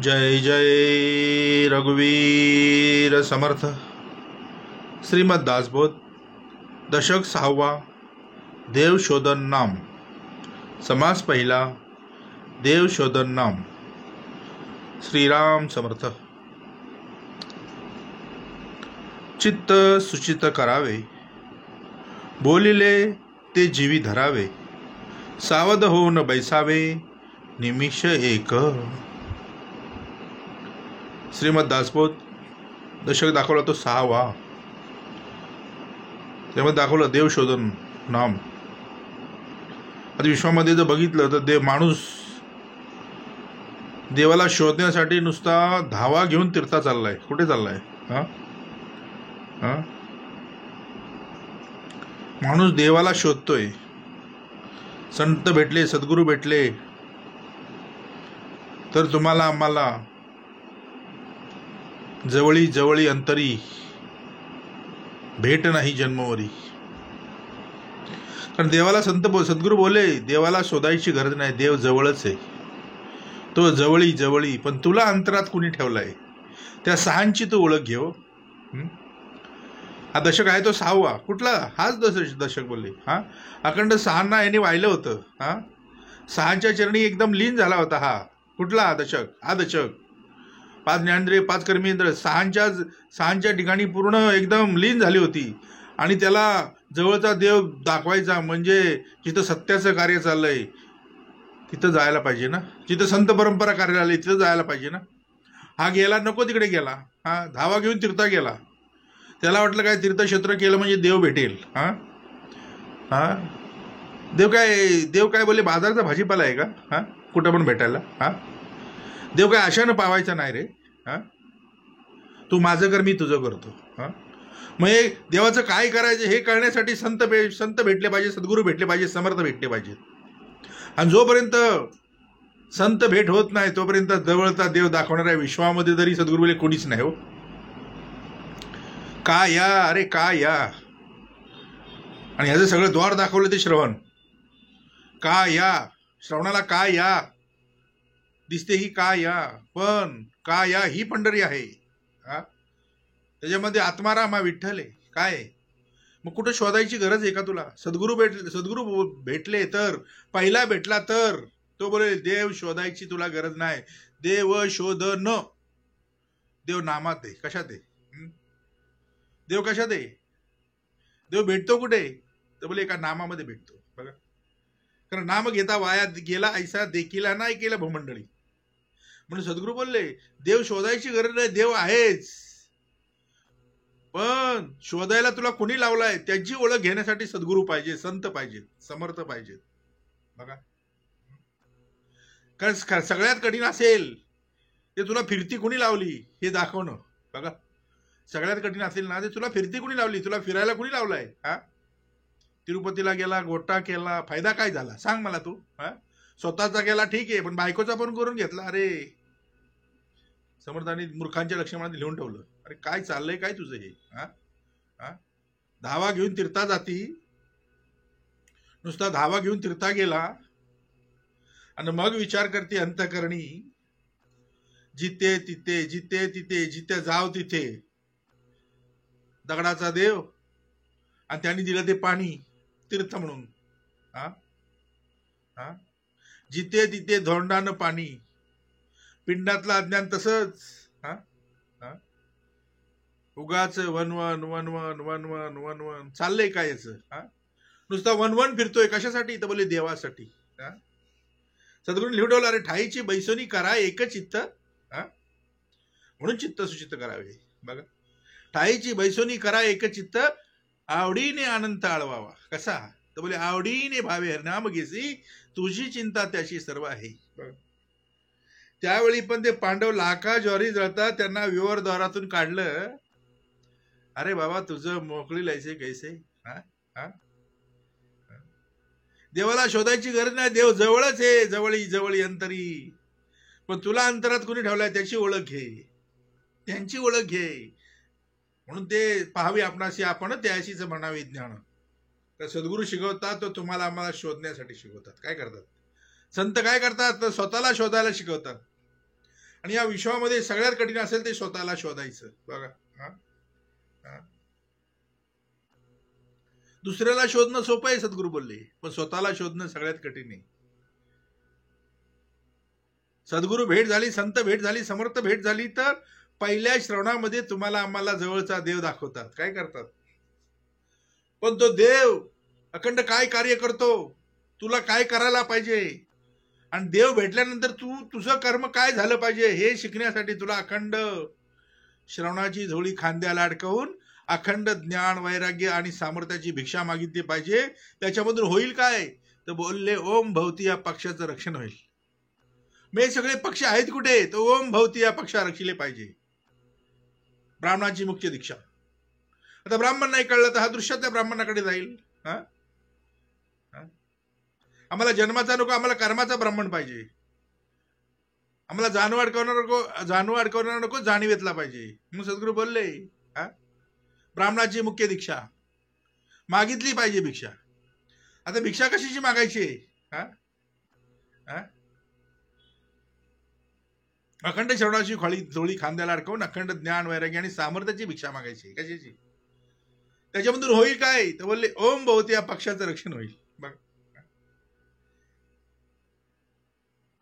जय जय रघुवीर समर्थ. श्रीमद दासबोध दशक 6वा. देवशोधन नाम. समास पहिला. देवशोधन नाम. श्रीराम समर्थ. चित्त सुचित करावे, बोलिले ते जीवी धरावे, सावध होऊन बैसावे, निमिष एक. श्रीमद दासबोध दशक दाखवला तो 6वा. त्यामध्ये दाखवलं देवशोधन नाम. आता विश्वामध्ये जर बघितलं तर माणूस देवाला शोधण्यासाठी नुसता धावा घेऊन तीर्था चाललाय. कुठे चाललाय? माणूस देवाला शोधतोय. संत भेटले, सद्गुरू भेटले तर तुम्हाला आम्हाला जवळी जवळी अंतरी भेट नाही जन्मवरी. कारण देवाला सद्गुरू बोले देवाला शोधायची गरज नाही, देव जवळच आहे, तो जवळी जवळी. पण तुला अंतरात कुणी ठेवलाय त्या सहांची तू ओळख घेऊ. हा दशक आहे तो 6वा. कुठला? हाच दशक बोलले. अखंड 6 यांनी वाहिलं होतं. 6च्या चरणी एकदम लीन झाला होता. हा कुठला दशक? हा दशक 5 ज्ञानेंद्रिय 5 कर्मेंद्र 6च्या ठिकाणी पूर्ण एकदम लीन झाली होती. आणि त्याला जवळचा देव दाखवायचा म्हणजे जिथं सत्याचं कार्य चाललंय तिथं जायला पाहिजे ना, जिथं संत परंपरा कार्य आली तिथं जायला पाहिजे ना. हा गेला, नको तिकडे गेला. धावा घेऊन तीर्था गेला. त्याला वाटलं काय तीर्थक्षेत्र केलं म्हणजे देव भेटेल. देव काय बोले बाजारचा भाजीपाला आहे का? कुठं पण भेटायला. देव काय आशानं पावायचा नाही रे. तू माझं कर, मी तुझं करतो. मग हे देवाचं काय करायचं हे कळण्यासाठी संत भेटले पाहिजे, सद्गुरू भेटले पाहिजे, समर्थ भेटले पाहिजे. आणि जोपर्यंत संत भेट होत नाही तोपर्यंत जवळचा देव दाखवणाऱ्या विश्वामध्ये जरी सद्गुरू बोले कोणीच नाही हो. का या, अरे का या. आणि ह्याचं सगळं द्वार दाखवलं ते श्रवण. का या, श्रवणाला का या दिसते ही का या, पण का या ही पंढरी आहे. त्याच्यामध्ये आत्माराम हा विठ्ठल आहे. काय मग कुठं शोधायची गरज आहे का तुला? सद्गुरू भेटले तर, पहिला भेटला तर तो बोले देव शोधायची तुला गरज नाही. देव शोधन, देव नामात आहे. कशात आहे? देव कशात आहे? देव भेटतो कुठे? तर बोले एका नामामध्ये भेटतो. बघा, कारण नाम घेता वाया गेला ऐसा देखीला नाही केलं भूमंडळी. म्हणून सद्गुरू बोलले देव शोधायची गरज नाही, देव आहेच. पण शोधायला तुला कोणी लावलाय त्याची ओळख घेण्यासाठी सद्गुरू पाहिजे, संत पाहिजे, समर्थ पाहिजे. बघा, कारण सगळ्यात कठीण असेल ते तुला फिरती कोणी लावली हे दाखवणं. बघा, सगळ्यात कठीण असेल ना ते तुला फिरती कोणी लावली, तुला फिरायला कोणी लावलाय. तिरुपतीला गेला, गोटा केला, फायदा काय झाला सांग मला तू. स्वतःचा केला ठीक आहे, पण बायकोचा पण करून घेतला. अरे समर्थांनी मूर्खांच्या लक्षणामध्ये लिहून ठेवलं. अरे काय चाललंय काय तुझं हे? धावा घेऊन तीर्था जाती, नुसता धावा घेऊन तीर्था गेला आणि मग विचार करते अंतःकरणी जिथे तिथे जिथे तिथे जिथे जाव तिथे दगडाचा देव आणि त्यांनी दिलं ते पाणी तीर्थ म्हणून. जिथे तिथे धोंडानं पाणी. पिंडातलं अज्ञान तसंच. उगाच वनवन वनवन वनवन वनवन चाललंय काय याचं? नुसता वनवन फिरतोय कशासाठी? तर बोले देवासाठी. सद्गुरू लिहून ठेवलं, अरे ठाईची बैसोनी करा एक चित्त, म्हणून चित्त सुचित्त करावे. बघा, ठाईची बैसोनी करा एक चित्त, आवडीने आनंद आळवावा. कसा? तर बोले आवडीने भावे हरनाम घेसी, तुझी चिंता त्याची सर्व आहे. त्यावेळी पण ते पांडव लाखा ज्वारी जळतात, त्यांना विवरद्वारातून काढलं. अरे बाबा तुझं मोकळी लायचे कैसे. देवाला शोधायची गरज नाही, देव जवळच आहे, जवळी जवळी अंतरी. पण तुला अंतरात कोणी ठेवलाय त्याची ओळख घे, त्यांची ओळख घे. म्हणून ते पाहावे आपणाशी आपण त्याशीच म्हणावे ज्ञान. तर सद्गुरू शिकवतात तो तुम्हाला आम्हाला शोधण्यासाठी शिकवतात. काय करतात संत? काय करतात तर स्वतःला शोधायला शिकवतात. आणि या विश्वामध्ये सगळ्यात कठीण असेल ते स्वतःला शोधायचं. बघा, हा हा दुसऱ्याला शोधणं सोपं आहे सद्गुरू बोलले, पण स्वतःला शोधणं सगळ्यात कठीण आहे. सद्गुरू भेट झाली, संत भेट झाली, समर्थ भेट झाली तर पहिल्या श्रवणामध्ये तुम्हाला आम्हाला जवळचा देव दाखवतात. काय करतात? पण तो देव अखंड काय कार्य करतो, तुला काय करायला पाहिजे, आणि देव भेटल्यानंतर तुझं कर्म काय झालं पाहिजे हे शिकण्यासाठी तुला अखंड श्रवणाची झोळी खांद्याला अडकवून अखंड ज्ञान, वैराग्य आणि सामर्थ्याची भिक्षा मागितली पाहिजे. त्याच्यामधून होईल काय तर बोलले ओम भवती या पक्षाचं रक्षण होईल. मे सगळे पक्ष आहेत कुठे तर ओम भवती या पक्षा रक्षिले पाहिजे. ब्राह्मणाची मुख्य दीक्षा. आता ब्राह्मण नाही कळलं तर हा दृश्यातल्या ब्राह्मणाकडे जाईल. आम्हाला जन्माचा नको, आम्हाला कर्माचा ब्राह्मण पाहिजे. आम्हाला जाणीव अडकवणार नको, जाणीवेतला पाहिजे. मग सद्गुरू बोलले ब्राह्मणाची मुख्य दीक्षा मागितली पाहिजे. भिक्षा आता भिक्षा कशाची मागायची? अखंड श्रवणाची झोळी खांद्याला अडकवून अखंड ज्ञान, वैराग्य आणि सामर्थ्याची भिक्षा मागायची. कशाची? त्याच्यामधून होईल काय तर बोलले ओम भवती या पक्षाचं रक्षण होईल. बघ,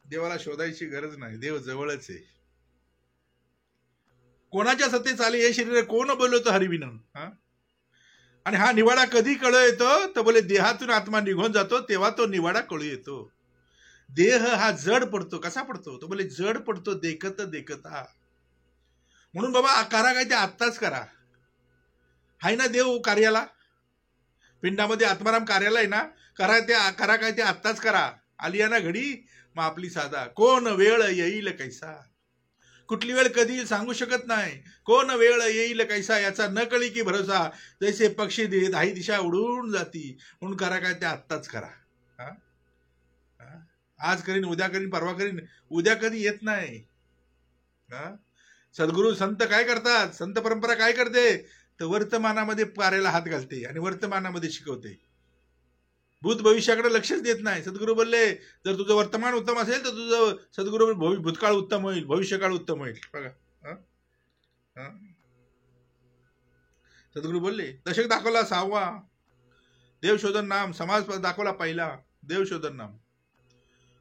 देवाला शोधायची गरज नाही, देव जवळच आहे. कोणाच्या सत्ते चाले हे शरीर कोण बोलवतो हरिविनं. आणि हा निवाडा कधी कळू येतो तर बोले देहातून आत्मा निघून जातो तेव्हा तो निवाडा कळू येतो. देह हा जड पडतो. कसा पडतो तो बोले जड पडतो देखत देखता. म्हणून बाबा करा काय ते आत्ताच करा. हाय ना देव कार्याला, पिंडामध्ये आत्माराम कार्याला आहे ना, करा काय ते आत्ताच करा. आलिया ना घडी मग आपली साधा. कोण वेळ येईल कैसा, कुठली वेळ कधी सांगू शकत नाही. कोण वेळ येईल कैसा याचा न कळी की भरोसा. जैसे पक्षी दाही दिशा उडून जाती. म्हणून करा काय ते आत्ताच करा. आज करीन, उद्या करीन, परवा करीन, उद्या कधी येत नाही. सद्गुरू संत काय करतात, संत परंपरा काय करते तर वर्तमानामध्ये कार्याला हात घालते आणि वर्तमानामध्ये शिकवते. भूत भविष्याकडे लक्षच देत नाही. सद्गुरू बोलले जर तुझं वर्तमान उत्तम असेल तर तुझं सद्गुरू भूतकाळ उत्तम होईल, भविष्यकाळ उत्तम होईल. बघा, सद्गुरू बोलले दशक दाखवला 6वा देवशोधन नाम, समाज दाखवला पहिला देवशोधन नाम.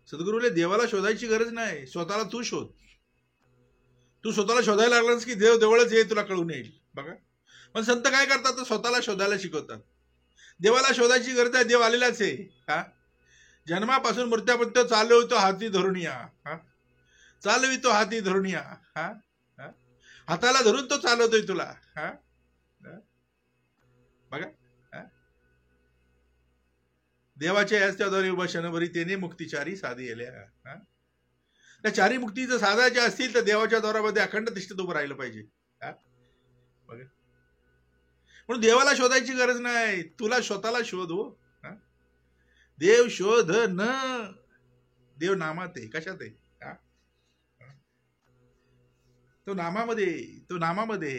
सद्गुरू बोलले देवाला शोधायची गरज नाही, स्वतःला तू शोध. तू स्वतःला शोधायला लागलास की देव जवळच येईल, तुला कळून येईल. बघा, पण संत काय करतात तर स्वतःला शोधायला शिकवतात. देवाला शोधायची गरज आहे, देव आलेलाच आहे. जन्मापासून मृत्यापर्यंत चालवितो हाती धरुनिया. चालवितो हाती धरुनिया. हाताला धरून तो चालवतोय तुला. बघा, देवाच्या याच्याद्वारे उभा क्षणभरी त्याने मुक्तिचारी साधी येल्या. त्या चारी मुक्ती जर साधायच्या असतील तर देवाच्या द्वारामध्ये अखंड तिष्ठत उभं राहिलं पाहिजे. बघा, म्हणून देवाला शोधायची गरज नाही, तुला स्वतःला शोध. हो, देव शोध न, देव नामात आहे. कशात आहे? तो नामामध्ये.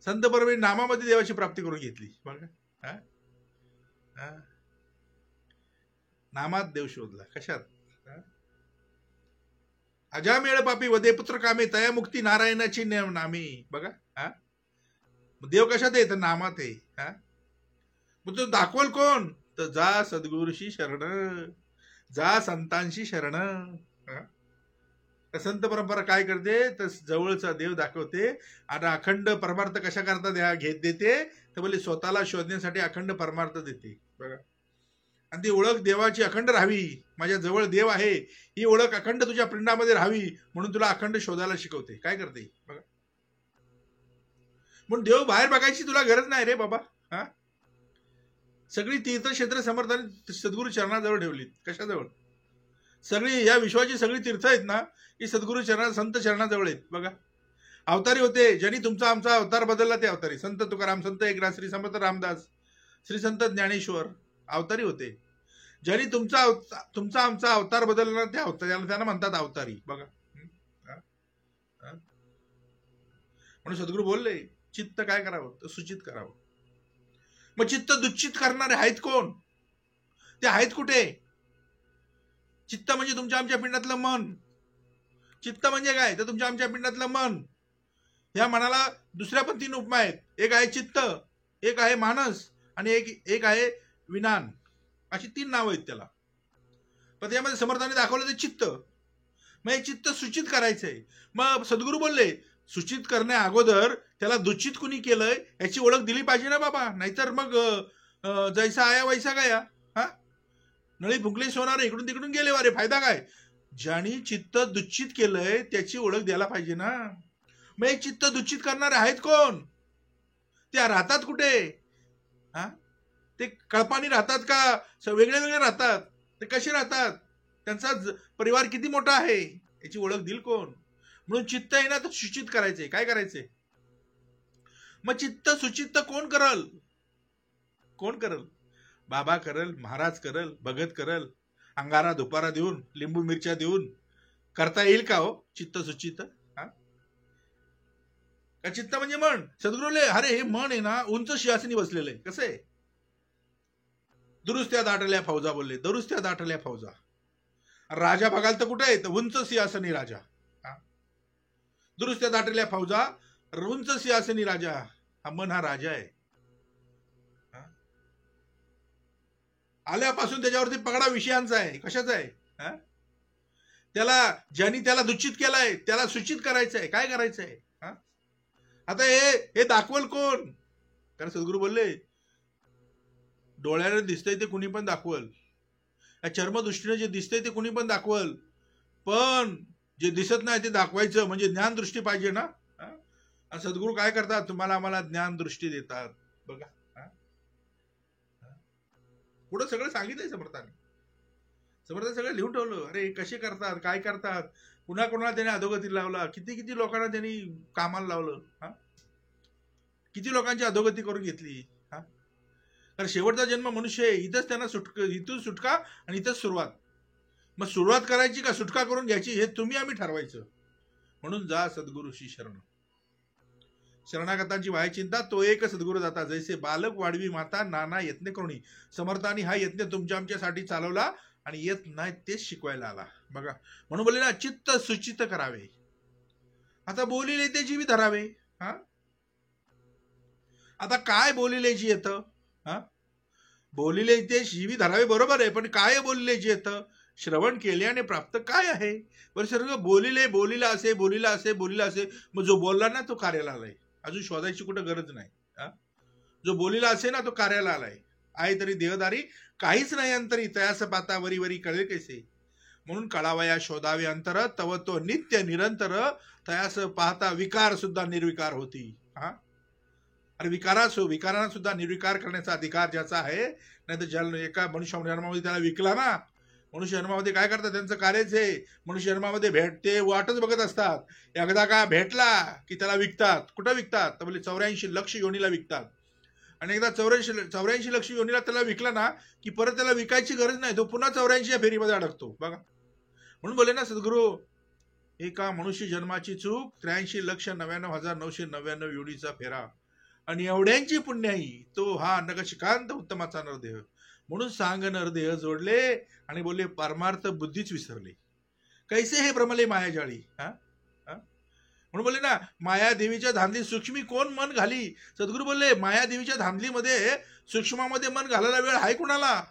संत परमे नामामध्ये देवाची प्राप्ती करून घेतली. बघा, नामात देव शोधला. कशात? अजामेळ पापी वदे पुत्र कामे तया मुक्ती नारायणाची नामी. बघा, देव कशात आहे तर नामात आहे. मग तो दाखवल कोण तर जा सद्गुरूशी शरण, जा संतांशी शरण. संत परंपरा काय करते तर जवळचा देव दाखवते आणि अखंड परमार्थ कशा करता घेत देते तर बोले स्वतःला शोधण्यासाठी अखंड परमार्थ देते. बघा, आणि ती ओळख देवाची अखंड राहावी. माझ्या जवळ देव आहे ही ओळख अखंड तुझ्या पिंडामध्ये राहावी म्हणून तुला अखंड शोधायला शिकवते. काय करते? बघा, म्हणून देव बाहेर बघायची तुला गरज नाही रे बाबा. सगळी तीर्थक्षेत्र समर्थाने सद्गुरू चरणाजवळ ठेवलीत. कशाजवळ? सगळी या विश्वाची सगळी तीर्थ आहेत ना ही सद्गुरू संत चरणाजवळ आहेत. बघा, अवतारी होते ज्यांनी तुमचा आमचा अवतार बदलला ते अवतारी. संत तुकाराम, संत एकनाथ, श्री समर्थ रामदास, श्री संत ज्ञानेश्वर अवतारी होते. ज्यांनी तुमचा आमचा अवतार बदलला ते अवतारी, त्यांना म्हणतात अवतारी. बघा, म्हणून सद्गुरू बोलले चित्त काय करावं तर सुचित करावं. मग चित्त दुच्चित करणारे आहेत कोण? ते आहेत कुठे? चित्त म्हणजे तुमच्या आमच्या पिंडातलं मन. चित्त म्हणजे काय? तर तुमच्या आमच्या पिंडातलं मन. ह्या मनाला दुसऱ्या पण 3 उपमा आहेत. एक आहे चित्त, एक आहे मानस आणि एक आहे विज्ञान. अशी 3 नावं आहेत त्याला. पण त्यामध्ये समर्थाने दाखवलं ते चित्त. मग हे चित्त सूचित करायचंय. मग सद्गुरू बोलले सूचित करण्या अगोदर त्याला दुचित कुणी केलंय याची ओळख दिली पाहिजे ना बाबा. नाहीतर मग जैसा आया वैसा गया. हा, नळी फुंकली सोनार इकडून तिकडून गेले वारे, फायदा काय? ज्यानी चित्त दुच्चित केलंय त्याची ओळख द्यायला पाहिजे ना. मग हे चित्त दुच्चित करणारे आहेत कोण? त्या राहतात कुठे? हा, ते कळपानी राहतात का वेगळे वेगळे राहतात? ते कसे राहतात? त्यांचा परिवार किती मोठा आहे याची ओळख दिल कोण? म्हणून चित्त आहे ना तर सूचित करायचंय. काय करायचंय? मग चित्त सुचित्त कोण करल? कोण करल? बाबा करल, महाराज करल, भगत करल, अंगारा धुपारा देऊन, लिंबू मिरच्या देऊन करता येईल का हो चित्त सुचित्त? का चित्त म्हणजे मन? सद्गुरूले अरे हे मन आहे ना उंच सिंहासनी बसलेलं आहे. कसं आहे? दुरुस्त्या दाटल्या फौजा बोलले, दुरुस्त्या दाटल्या फौजा. राजा बघाल तर कुठे आहे? तर उंच सिंहासनी राजा. दुरुस्त्या दाटल्या फौजा, उंच सिंहासनी राजा. हा मन हा राजा आहे. आल्यापासून त्याच्यावरती पगडा विषयांचा आहे. कशाचा आहे? त्याला ज्यांनी त्याला दूषित केलाय त्याला सूचित करायचं आहे. काय करायचं आहे? आता हे दाखवल कोण? कारण सद्गुरू बोलले डोळ्याने दिसतंय ते कुणी पण दाखवल, या चर्मदृष्टीने जे दिसतंय ते कुणी पण दाखवल, पण जे दिसत नाही ते दाखवायचं म्हणजे ज्ञान दृष्टी पाहिजे ना. सद्गुरू काय करतात? तुम्हाला आम्हाला ज्ञान दृष्टी देतात. बघा पुढे सगळं सांगितलंय समर्थाने. समर्थाने सगळं लिहून ठेवलं. अरे कसे करतात, काय करतात, पुन्हा कोणाला त्याने अधोगती लावला, किती लोकांना त्यांनी कामाला लावलं, किती लोकांची अधोगती करून घेतली. कारण शेवटचा जन्म मनुष्य आहे. इथंच त्यांना इथून सुटका आणि इथंच सुरुवात. मग सुरुवात करायची का सुटका करून घ्यायची हे तुम्ही आम्ही ठरवायचं. म्हणून जा सद्गुरूशी शरण. शरणागतांची व्हाय चिंता तो एक सद्गुरू दाता, जैसे बालक वाढवी माता नाना यत्न करुणी. समर्थांनी हा यत्न तुमच्या आमच्यासाठी चालवला आणि येत नाही तेच शिकवायला आला. बघा म्हणून बोलले ना चित्त सुचित करावे. आता बोलिले ते जीवी धरावे. आता काय बोलिलेची येतं? बोलिले ते जीवी धरावे बरोबर आहे, पण काय बोलिलेची येतं? श्रवण केल्याने प्राप्त काय आहे? बरं सर्व बोलिला असे बोलिला असे बोलिला असे. मग जो बोलला ना तो कार्याला आलाय. अजून शोधायची कुठं गरज नाही. जो बोलिला असे ना तो कार्याला आलाय. आहे तरी देहदारी काहीच नाही अंतरी, तयास पाता वरी वरी कळे कैसे. म्हणून कळावया शोधावे अंतर, तव तो नित्य निरंतर. तयास पाहता विकार सुद्धा निर्विकार होती. अरे विकारांना सुद्धा निर्विकार करण्याचा अधिकार ज्याचा आहे. नाही तर एका मनुष्य जन्मामध्ये त्याला विकला ना. मनुष्य जन्मामध्ये काय करतात? त्यांचं कार्यच आहे. मनुष्य जन्मामध्ये भेटते वाटच बघत असतात. एकदा का भेटला की त्याला विकतात. कुठं विकतात? तर म्हणजे 84 लक्ष योनीला विकतात. आणि एकदा 84 लक्ष योनीला त्याला विकला ना की परत त्याला विकायची गरज नाही. तो पुन्हा 84 फेरीमध्ये अडकतो. बघा म्हणून बोले ना सद्गुरू, एका मनुष्य जन्माची चूक 83,99,999 योनीचा फेरा आणि एवढ्यांची पुण्याई तो हा नगशिकांत उत्तमाचा नरदेह. म्हणून सांग नरदेह जोडले आणि बोलले परमार्थ बुद्धीच विसरले. कैसे हे भ्रमले मायाजाळी. म्हणून बोलले ना मायादेवीच्या धांदली सूक्ष्मी कोण मन घाली. सद्गुरू बोलले मायादेवीच्या धांदलीमध्ये सूक्ष्मामध्ये मन घालायला वेळ आहे कुणाला?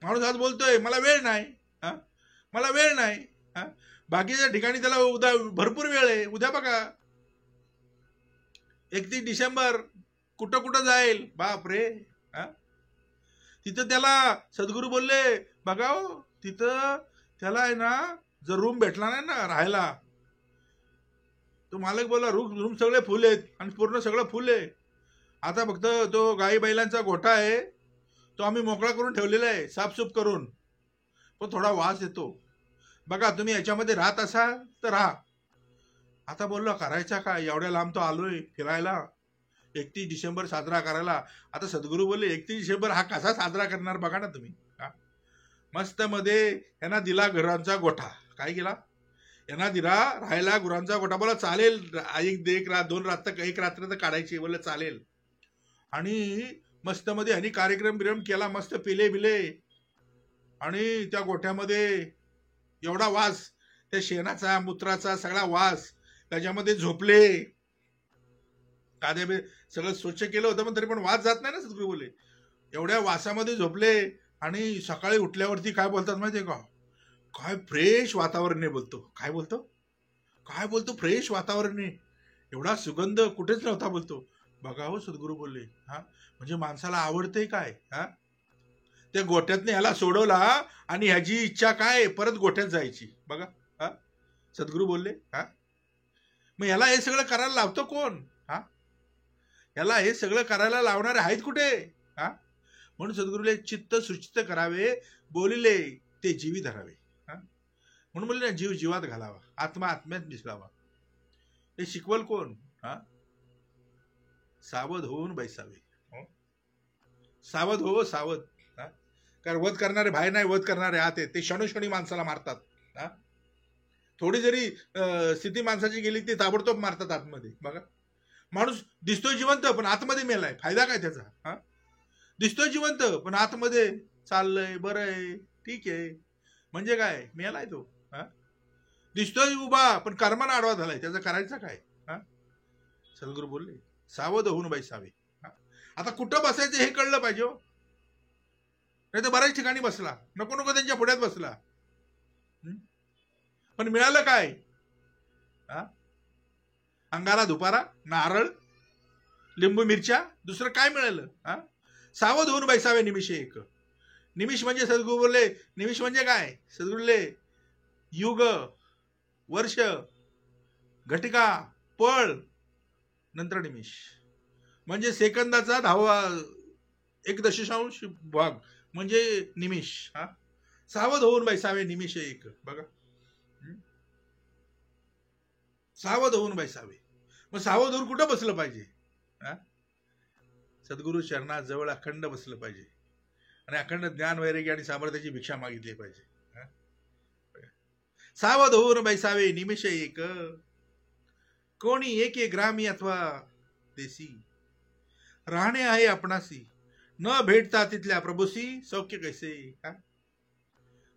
माणूस आज बोलतोय मला वेळ नाही, मला वेळ नाही. बाकीच्या ठिकाणी त्याला उद्या भरपूर वेळ आहे. उद्या बघा 31 डिसेंबर कुठं कुठं जाईल बाप रे. तिथं त्याला सद्गुरू बोलले बघा तिथं त्याला आहे ना जर रूम भेटला नाही ना राहायला, तो मालक बोला रूम सगळे फुल आहेत आणि पूर्ण सगळं फुल आहे. आता फक्त तो गाई बैलांचा गोठा आहे तो आम्ही मोकळा करून ठेवलेला आहे साफसूफ करून, पण थोडा वास येतो. बघा तुम्ही याच्यामध्ये राहत असाल तर राहा. आता बोललो करायचा काय, एवढ्या लांब तो आलोय फिरायला 31 डिसेंबर साजरा करायला. आता सद्गुरू बोलले 31 डिसेंबर हा कसा साजरा करणार बघा ना तुम्ही. मस्त मध्ये यांना दिला घरांचा गोठा. काय केला? यांना दिला राहायला गुरांचा गोठा. बोला चालेल एक रात्र 2 रात्र 1 रात्र तर काढायची. बोललं चालेल. आणि मस्त मध्ये आणि कार्यक्रम केला, मस्त पिले बिले, आणि त्या गोठ्यामध्ये एवढा वास, त्या शेणाचा मूत्राचा सगळा वास, त्याच्यामध्ये झोपले, कांदे सगळं स्वच्छ केलं होतं पण तरी पण वास जात नाही ना सद्गुरू बोलले. एवढ्या वासामध्ये झोपले आणि सकाळी उठल्यावरती काय बोलतात माहितीये का, काय फ्रेश वातावरण आहे बोलतो. काय बोलतो, काय बोलतो, फ्रेश वातावरण आहे, एवढा सुगंध कुठेच नव्हता बोलतो. बघा हो सद्गुरू बोलले, हा म्हणजे माणसाला आवडतंय काय, हा त्या गोठ्यातने ह्याला सोडवला आणि ह्याची इच्छा काय, परत गोठ्यात जायची. बघा, हा सद्गुरू बोलले. हा मग ह्याला हे सगळं करायला लावतो कोण, हा ह्याला हे सगळं करायला लावणारे आहेत कुठे, हा म्हणून सद्गुरूले चित्त सुचित्त करावे, बोलिले ते जीवी धरावे. हा म्हणून बोलले ना, जीव जीवात घालावा, आत्मा आत्म्यात मिसळावा. हे शिकवल कोण, हा सावध होऊन बैसावे. सावध हो, सावध. कारण वध करणारे बाहेर नाही, वध करणारे आत आहेत. ते क्षणोक्षणी माणसाला मारतात. हा थोडी जरी स्थिती माणसाची गेली ते ताबडतोब मारतात आतमध्ये. बघा, माणूस दिसतोय जिवंत पण आतमध्ये मेलाय, फायदा काय त्याचा, हा दिसतोय जिवंत पण आतमध्ये चाललंय, बरं आहे, ठीक आहे, म्हणजे काय, मेलाय तो. हा दिसतोय उभा पण कर्माला आडवा झालाय, त्याचं करायचं काय. हा सद्गुरू बोलले सावध होऊन बैसावे. आता कुठं बसायचं हे कळलं पाहिजे. नाही तर बऱ्याच ठिकाणी बसला, नको नको त्यांच्या पुढ्यात बसला, पण मिळालं काय, हा अंगाला धुपारा, नारळ, लिंबू मिरच्या, दुसरं काय मिळालं. हा सावध होऊन बैसावे निमिष एक. निमिष म्हणजे सद्गुरू बोलले, निमिष म्हणजे काय, सद्गुरू बोलले युग, वर्ष, घटिका, पळ, नंतर निमिष, म्हणजे सेकंदाचा 10 भाग म्हणजे निमिष. हा सावध होऊन बैसावे निमिष एक. बघा, सावध होऊन बैसावे. मग सावध होऊन कुठं बसलं पाहिजे, हा सद्गुरू चरणाजवळ अखंड बसलं पाहिजे आणि अखंड ज्ञान, वैराग्य आणि सामर्थ्याची भिक्षा मागितली पाहिजे. सावध होऊन बैसावे निमिष एक, कोणी एके ग्रामी अथवा देसी, राहणे आहे आपणासी, न भेटता तिथल्या प्रभूसी, सौख्य कैसे. हा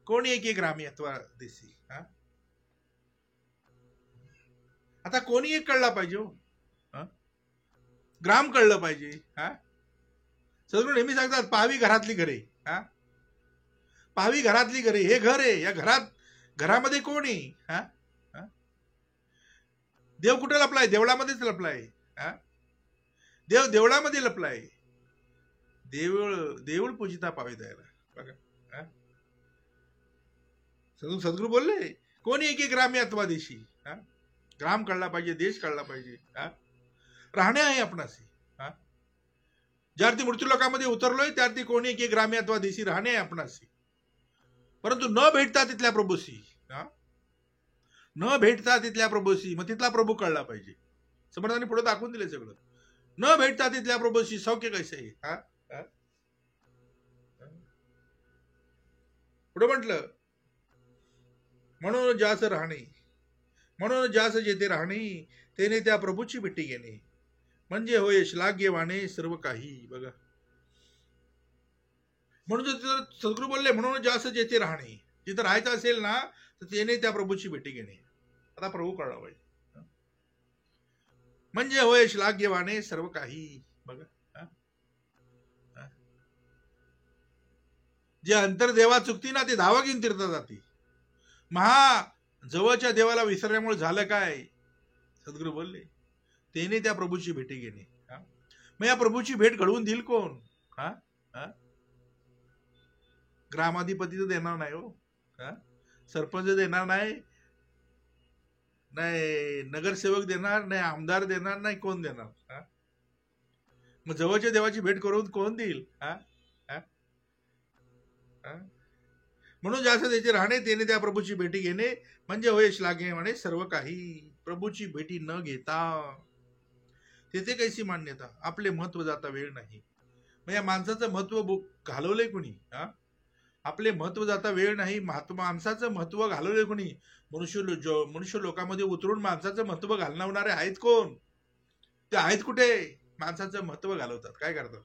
कोणी एके ग्रामी अथवा देसी. हा आता कोणी एक कळला पाहिजे, ग्राम कळलं पाहिजे. हा सद्गुरू नेहमी सांगतात, पाहावी घरातली घरे. हा पाहावी घरातली घरे, हे घर आहे, या घरामध्ये कोण आहे. हा देव कुठे लपलाय, देवळामध्येच लपलाय. हा देव देवळामध्ये लपलाय. देऊळ पूजिता पावे द्यायला. बघा, सद्गुरू बोलले कोणी एक ग्रामी अथवा देशी. हा ग्राम कळला पाहिजे, देश कळला पाहिजे. हा राहणे आहे आपणासी. हा ज्यार्थी मृत्यू लोकांमध्ये उतरलोय त्यार्थी कोणी एक ग्रामी अथवा देशी, राहणे आहे आपणासी, परंतु न भेटता तिथल्या प्रभूसी. हा न भेटता तिथल्या प्रभूसी, मग तिथला प्रभू कळला पाहिजे. समर्थांनी पुढे दाखवून दिले सगळं. न भेटता तिथल्या प्रभूसी, सौख्य कैसे. हा पुढे म्हटलं, म्हणून ज्यास राहणे, म्हणून ज्यास जेथे राहणे, तेने त्या प्रभूची भेटी घेणे, म्हणजे होय श्लाघ्यवाने सर्व काही. बघा, म्हणून सद्गुरू बोलले, म्हणून ज्यास जेथे राहणे, जिथं राहायचं असेल ना तर तेने त्या प्रभूची भेटी घेणे. आता प्रभू कळला पाहिजे, म्हणजे होय श्लाघ्यवाने सर्व काही. बघा, जे अंतर्देवा चुकती ना ते धावा घेऊन तीर्थ जाते. जवळच्या देवाला विसरल्यामुळे झालं काय, सद्गुरू बोलले तेने त्या प्रभूची भेटी घेणे. मग या प्रभूची भेट घडवून देईल कोण. हा ग्रामाधिपती तर देणार नाही हो, सरपंच देणार नाही, नाही नगरसेवक देणार नाही, आमदार देणार नाही, कोण देणार. मग जवळच्या देवाची भेट करून कोण देईल. म्हणून ज्यास त्याचे राहणे, तेने त्या प्रभूची भेटी घेणे, म्हणजे होय श्लाघ्यवाने सर्व काही. प्रभूची भेटी न घेता तेथे कैसी मान्यता, आपले महत्व जाता वेळ नाही. मग या माणसाचं महत्व घालवलंय कोणी. आपले महत्व जाता वेळ नाही, माणसाचं महत्व घालवलंय कोणी. मनुष्य लोकांमध्ये उतरून माणसाचं महत्व घालवणारे आहेत कोण, ते आहेत कुठे. माणसाचं महत्व घालवतात. काय करतात?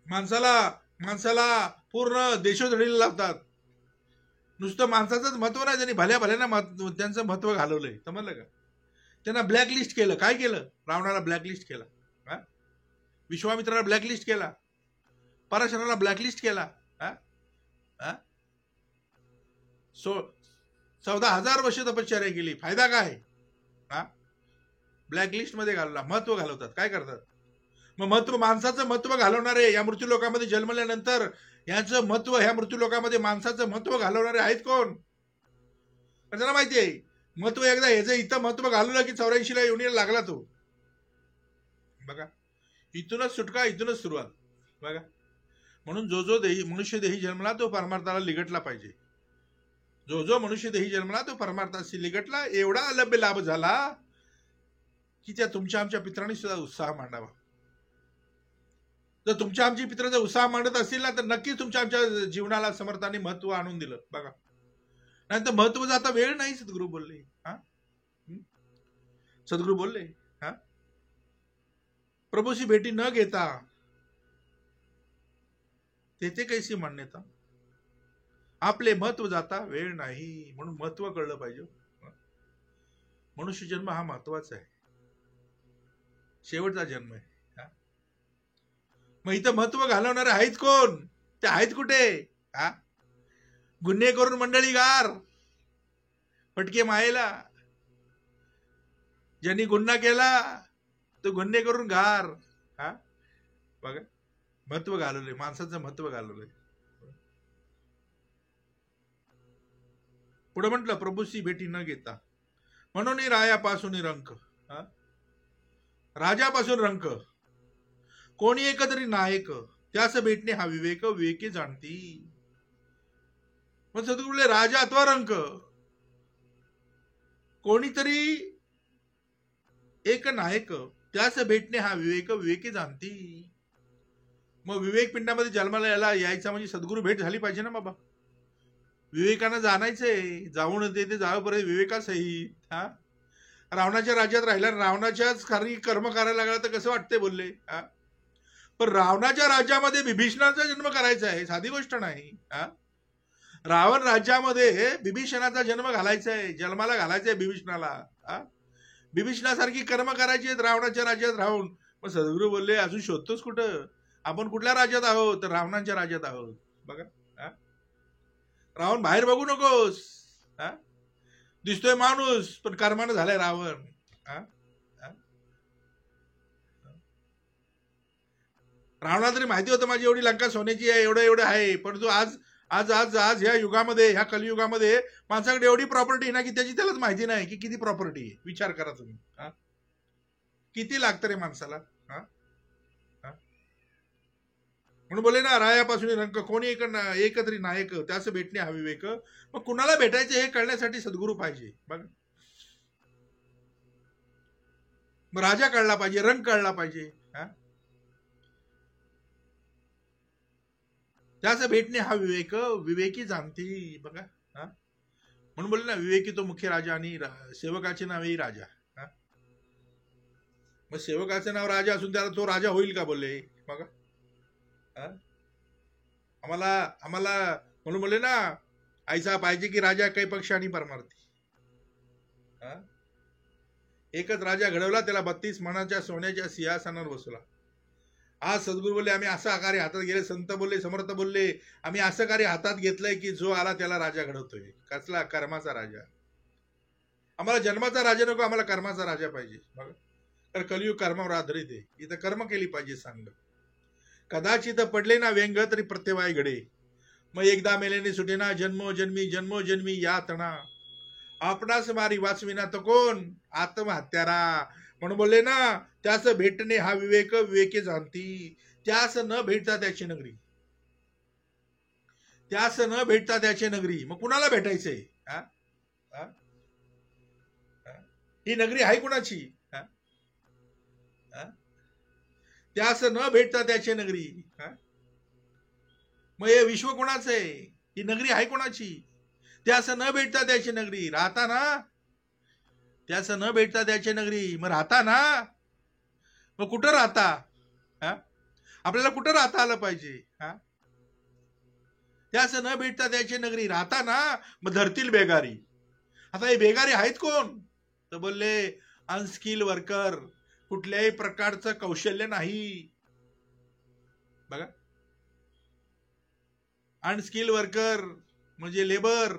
माणसाला माणसाला पूर्ण देशोधडीला लावतात. नुसतं माणसाचंच महत्व नाही, त्यांनी भल्या भल्याना त्यांचं महत्व घालवलंय. समजलं का? त्यांना ब्लॅकलिस्ट केलं. काय केलं? रावणाला ब्लॅकलिस्ट केला, विश्वामित्राला ब्लॅकलिस्ट केला, पराशराला ब्लॅकलिस्ट केला. 14,000 वर्ष तपश्चर्या केली. फायदा काय? ब्लॅकलिस्ट मध्ये घालवला. महत्व घालवतात. काय करतात? मग महत्व, माणसाचं महत्व घालवणारे या मृत्यू लोकांमध्ये जन्मल्यानंतर याचं महत्व, ह्या मृत्यू लोकांमध्ये माणसाचं महत्व घालवणारे आहेत कोण? त्यांना माहिती आहे महत्व एकदा ह्याचं इथं महत्व घालवलं की 84 ला येऊन लागला तो. बघा, इथूनच सुटका, इथूनच सुरुवात. बघा, म्हणून जो जो देही मनुष्य देही जन्मला तो परमार्थाला लिगटला पाहिजे. जो जो मनुष्य देही जन्मला तो परमार्थाशी लिगटला. एवढा अलभ्य लाभ झाला की त्या तुमच्या आमच्या पित्रांनी सुद्धा उत्साह मांडावा. जर तुमच्या आमची पित्र जर उत्साह मांडत असतील ना, तर नक्कीच तुमच्या आमच्या जीवनाला समर्थाने महत्व आणून दिलं. बघा, नाही तर महत्व जाता वेळ नाही. सद्गुरू बोलले. सद्गुरू बोलले, प्रभूशी भेटी न घेता तेथे कैसी मान्यता, आपले महत्व जाता वेळ नाही. म्हणून महत्व कळलं पाहिजे. मनुष्य जन्म हा महत्वाचा आहे, शेवटचा जन्म आहे. मग इथं महत्व घालवणारे आहेत कोण? ते आहेत कुठे? गुन्हे करून मंडळी गार, फटके मायला. ज्यांनी गुन्हा केला तो गुन्हे करून गार. बघा, महत्व घालवले, माणसाचं महत्व घालवलंय. पुढे म्हटलं, प्रभूशी भेटी न घेता म्हणून रायापासून रंक, राजापासून रंक, कोणी एकतरी नायक, त्यास भेटणे हा विवेक, विवेके जाणती. मग सद्गुरुले राजा अथवा रंक, कोणीतरी एक नायक, त्यास भेटणे हा विवेक, विवेके जाणती. मग विवेक पिंडामध्ये जन्माला यायचा म्हणजे सद्गुरू भेट झाली पाहिजे ना बाबा. विवेकानं जाणायचंय, जाऊन ते जावपर्यंत विवेकासहित. रावणाच्या राज्यात राहिला, रावणाच्याच काही कर्म करायला लागला तर कसं वाटतंय बोलले. पण रावणाच्या राज्यामध्ये बिभीषणाचा जन्म करायचा आहे, साधी गोष्ट नाही. रावण राज्यामध्ये बिभीषणाचा जन्म घालायचा आहे, जन्माला घालायचा आहे बिभीषणाला. बिभीषणासारखी कर्म करायची आहेत रावणाच्या राज्यात राहून. मग सद्गुरू बोलले, अजून शोधतोस कुठं? आपण कुठल्या राज्यात आहोत? तर रावणाच्या राज्यात आहोत. बघा, रावण बाहेर बघू नकोस. दिसतोय माणूस पण कर्मानं झालाय रावण. रावणाला तरी माहिती होतं माझी एवढी लंका सोन्याची आहे, एवढं एवढं आहे. परंतु आज आज आज आज ह्या युगामध्ये, ह्या कलियुगामध्ये माणसाकडे एवढी प्रॉपर्टी ना की त्याची त्यालाच माहिती नाही की किती प्रॉपर्टी आहे. विचार करा तुम्ही, किती लागतं रे माणसाला. म्हणून बोले ना, रायापासून रंक, कोणी एकतरी नायक, त्यास भेटणे हा विवेक. मग कुणाला भेटायचे हे कळण्यासाठी सद्गुरू पाहिजे. बघा, मग राजा कळला पाहिजे, रंग कळला पाहिजे. त्यास भेटणे हा विवेक, विवेकी जाणती. बघा, म्हणून बोलले ना, विवेकी तो मुख्य राजा आणि सेवकाचे नावही राजा. मग सेवकाचं नाव राजा असून त्याला तो राजा होईल का बोलले. बघा, आम्हाला म्हणून बोलले ना, ऐसा पाहिजे की राजा काही पक्ष आणि परमार्थी. एकच राजा घडवला, त्याला 32 मणाच्या सोन्याच्या सिंहासनावर बसवला. आज सद्गुरू बोलले, आम्ही असं कार्य हातात गेले, संत बोलले, समर्थ बोलले, आम्ही असं कार्य हातात घेतलंय की जो आला त्याला राजा घडवतोय. कसला? कर्माचा राजा. आम्हाला जन्माचा राजा नको, आम्हाला कर्माचा राजा पाहिजे. बघा, तर कलियुग कर्मावर आधारित आहे. इथं कर्म केली पाहिजे. सांग, कदाचित पडले ना व्यंग तरी प्रत्यवाय घडे, मग एकदा मेलेने सुटेना, जन्मोजन्मी यातना, आपणास मारी वाचविना तो कोण? आत्महत्यारा. म्हणून बोलले ना, त्यास भेटणे हा विवेक, विवेके जाणती. त्यास न भेटता त्याची नगरी, त्यास न भेटता त्याची नगरी. मग कुणाला भेटायचंय? ही नगरी आहे कुणाची? त्यास न भेटता त्याची नगरी. मग हे विश्व कोणाचं आहे? ही नगरी आहे कोणाची? त्यास न भेटता त्याची नगरी. राहताना त्याचं न भेटता त्याची नगरी, मग राहता ना, मग कुठं राहता? हा, आपल्याला कुठं राहता आलं पाहिजे? हा, त्याचं न भेटता त्याची नगरी, राहता ना, मग धरतील बेगारी. आता हे बेगारी आहेत कोण? तर बोलले अनस्किल वर्कर, कुठल्याही प्रकारचं कौशल्य नाही. बघा, अनस्किल वर्कर म्हणजे लेबर,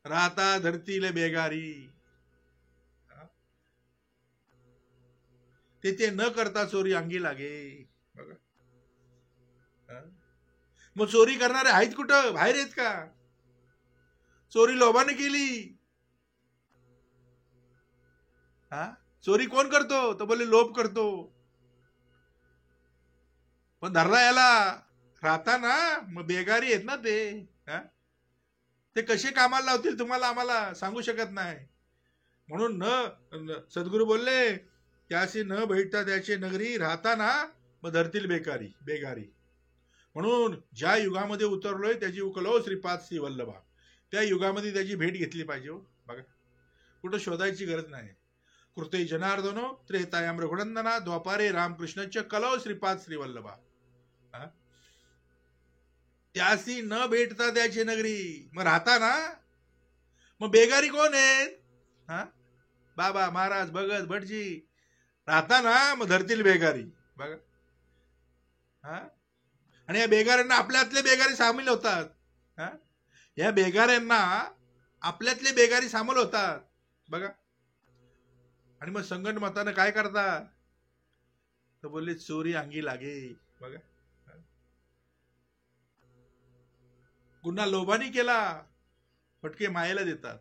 राहता धरतील बेगारी. ते न करता चोरी अंगी लागे. बघा, मग चोरी करणारे आहेत कुठं? बाहेर आहेत का? चोरी लोभाने केली. हा, चोरी कोण करतो? तर बोले लोभ करतो. पण धरला याला, राहता ना, मग बेगारी आहेत ना ते. ते कसे कामाला लावतील तुम्हाला आम्हाला सांगू शकत नाही. म्हणून सद्गुरू बोलले त्याशी न भेटता त्याची नगरी, राहता ना, मग धरतील बेगारी. म्हणून ज्या युगामध्ये उतरलोय त्याची उकलो श्रीपाद श्री वल्लभा, त्या युगामध्ये त्याची भेट घेतली पाहिजे. बघा, कुठं शोधायची गरज नाही. कृते जनार्दनो त्रेतायाम रघुनंदना द्वापारे रामकृष्णच कलौ श्रीपाद श्री वल्लभा. त्याशी न भेटता त्याची नगरी, मग राहता ना, मग बेगारी कोण आहेत? बाबा महाराज भगत भटजी, राहता ना, मग धरतील बेगारी. बघा, आणि या बेगाऱ्यांना आपल्यातले बेगारी सामील होतात. या बेगाऱ्यांना आपल्यातले बेगारी सामील होतात. बघा, आणि मग संगण मतानं काय करता? तर बोलले चोरी अंगी लागे. बघा, गुन्हा लोभानी केला, फटके मायेला देतात.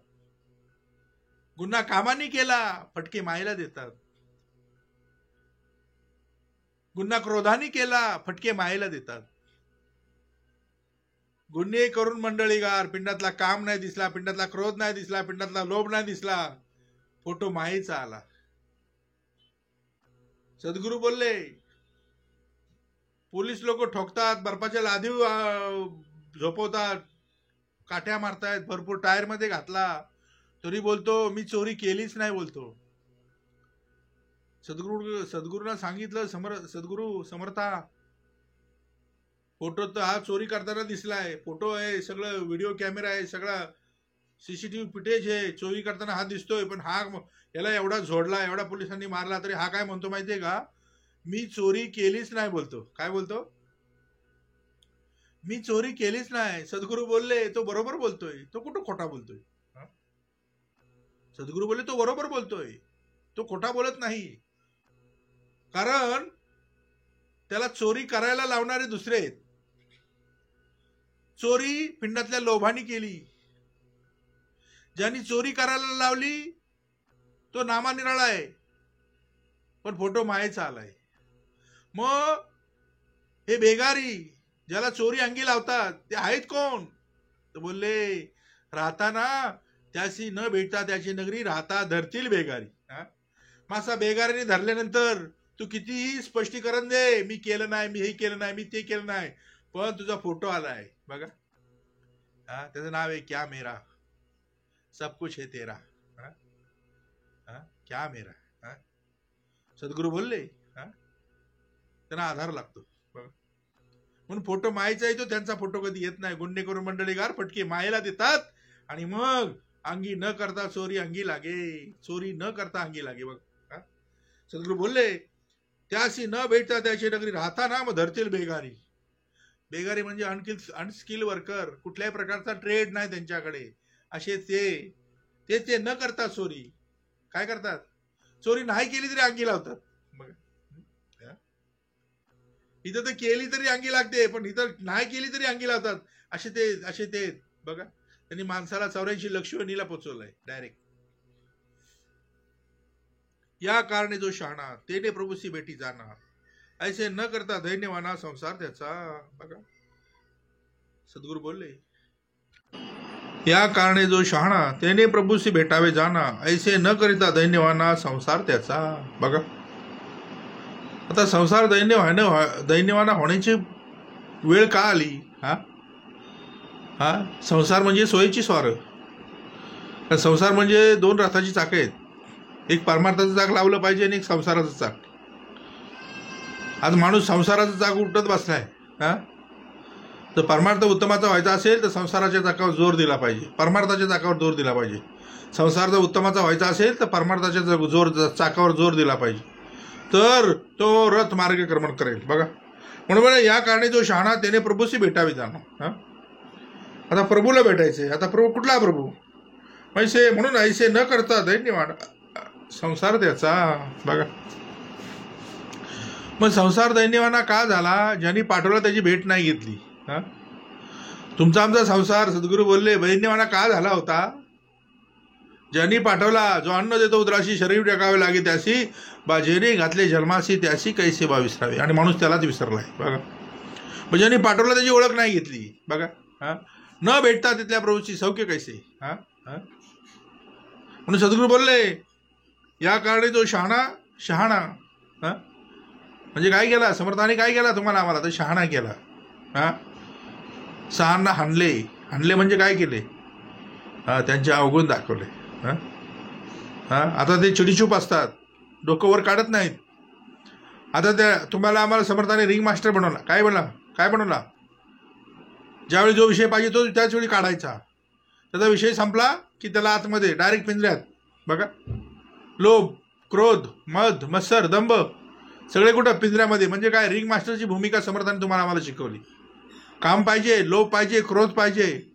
गुन्हा कामानी केला, फटके मायेला देतात. गुन्हा क्रोधानी केला, फटके मायेला देतात. गुन्हे करून मंडळीगार, पिंडातला काम नाही दिसला, पिंडातला क्रोध नाही दिसला, पिंडातला लोभ नाही दिसला, फोटो मायेचा आला. सद्गुरू बोलले पोलीस लोक ठोकतात, बर्फाच्या लादी झोपवतात, काठ्या मारतायत, भरपूर टायर मध्ये घातला, तरी बोलतो मी चोरी केलीच नाही बोलतो. सद्गुरूंना सांगितलं, सद्गुरू समर्था, फोटो तर हा चोरी करताना दिसलाय, फोटो आहे, सगळं व्हिडिओ कॅमेरा आहे, सगळा सीसीटीव्ही फुटेज आहे, चोरी करताना हा दिसतोय. पण हा याला एवढा झोडला, एवढा पोलिसांनी मारला, तरी हा काय म्हणतो माहितीये का? मी चोरी केलीच नाही बोलतो. काय बोलतो? मी चोरी केलीच नाही. सद्गुरू बोलले तो बरोबर बोलतोय. तो कुठं खोटा बोलतोय? सद्गुरू बोलले तो बरोबर बोलतोय, तो खोटा बोलत नाही. कारण त्याला चोरी करायला लावणारे दुसरे आहेत. चोरी पिंडातल्या लोभानी केली. ज्यांनी चोरी करायला लावली तो नामानिराळा आहे, पण फोटो मायेचा आलाय. मग हे बेगारी ज्याला चोरी अंगी लावतात ते आहेत कोण? तर बोलले राहता ना, त्याशी न भेटता त्याची नगरी, राहता धरतील बेगारी. मासा बेगारीने धरल्यानंतर तू कितीही स्पष्टीकरण दे, मी केलं नाही, मी हे केलं नाही, मी ते केलं नाही, पण तुझा फोटो आलाय. बघा, त्याचं नाव आहे क्या मेरा, सब कुछ है तेरा. क्या मेरा. सद्गुरू बोलले त्यांना आधार लागतो. म्हणून फोटो मायेचा येतो, त्यांचा फोटो कधी येत नाही. गुन्हे करून मंडळीगार फटके मायेला देतात, आणि मग अंगी न करता चोरी अंगी लागे, चोरी न करता अंगी लागे. बघ, सद्गुरू बोलले त्याशी न भेटता त्याची नगरी, राहता ना, मग धरतील बेगारी. बेगारी म्हणजे अनस्किल वर्कर, कुठल्याही प्रकारचा ट्रेड नाही त्यांच्याकडे, असे ते न करता चोरी. काय करतात? चोरी नाही केली तरी अंगी लावतात. बघा, इथं तर केली तरी अंगी लागते, पण इथं नाही केली तरी अंगी लावतात. असे ते बघा, त्यांनी माणसाला 84 लक्ष नीला पोचवलंय डायरेक्ट. या कारणे जो शहाणा तेने प्रभूसी भेटी जाणार, ऐसे न करता दैन्यवाना संसार त्याचा. बघा, सद्गुरू बोलले या कारणे जो शहाणा तेने प्रभूसी भेटावे जाना, ऐसे न करिता दैन्यवाना संसार त्याचा. बघा, आता संसार दैन्यवाना होण्याची वेळ का आली? संसार म्हणजे सोयीची स्वार. संसार म्हणजे दोन रथाची चाकं आहेत. एक परमार्थाचं चाक लावलं पाहिजे आणि एक संसाराचं चाक. आज माणूस संसाराचं चाक उलटत बसलाय. हा, तर परमार्थ उत्तमाचा व्हायचा असेल तर संसाराच्या चाकावर जोर दिला पाहिजे, परमार्थाच्या चाकावर जोर दिला पाहिजे. संसार जर उत्तमाचा व्हायचा असेल तर परमार्थाच्या चाकावर जोर दिला पाहिजे, तर तो रथ मार्गक्रमण करेल. बघा, म्हणून या कारणे जो शहाणा त्याने प्रभूशी भेटावी जाणं. हा, आता प्रभूला भेटायचे. आता प्रभू कुठला प्रभू? ऐसे म्हणून ऐसे न करता दैन्यवान संसार त्याचा. बघा, मग संसार दैन्यवाना का झाला? ज्यांनी पाठवला त्याची भेट नाही घेतली. हा, तुमचा आमचा संसार सद्गुरू बोलले दैन्यवाना का झाला होता? ज्यांनी पाठवला, जो अन्न देतो उदराशी शरीर टेकावे लागे त्याशी, बा जेने घातले जन्माशी त्याशी कैसे बा विसरावे. आणि माणूस त्यालाच विसरलाय. बघा, मग ज्यांनी पाठवला त्याची ओळख नाही घेतली. बघा, हा, न भेटता तिथल्या प्रभूची सौख्य कैसे. हा, हा, म्हणून सद्गुरू बोलले या कारणे जो शहाणा. हा, म्हणजे काय केला समर्थाने? काय केला तुम्हाला आम्हाला? तर शहाणा केला. हा, सहांना हाणले म्हणजे काय केले? हा, त्यांचे अवगुण दाखवले. हा, हा, आता ते चिडीचूप असतात, डोकं वर काढत नाहीत. आता त्या तुम्हाला आम्हाला समर्थाने रिंग मास्टर बनवला. काय बनवला? ज्यावेळी जो विषय पाहिजे तो त्याच वेळी काढायचा. त्याचा विषय संपला की त्याला आतमध्ये डायरेक्ट पिंजऱ्यात. बघा, लोभ, क्रोध, मद, मत्सर, दंभ सगळे कुठं? पिंजऱ्यामध्ये. म्हणजे काय? रिंग मास्टरची भूमिका समर्थाने तुम्हाला आम्हाला शिकवली. काम पाहिजे, लोभ पाहिजे, क्रोध पाहिजे,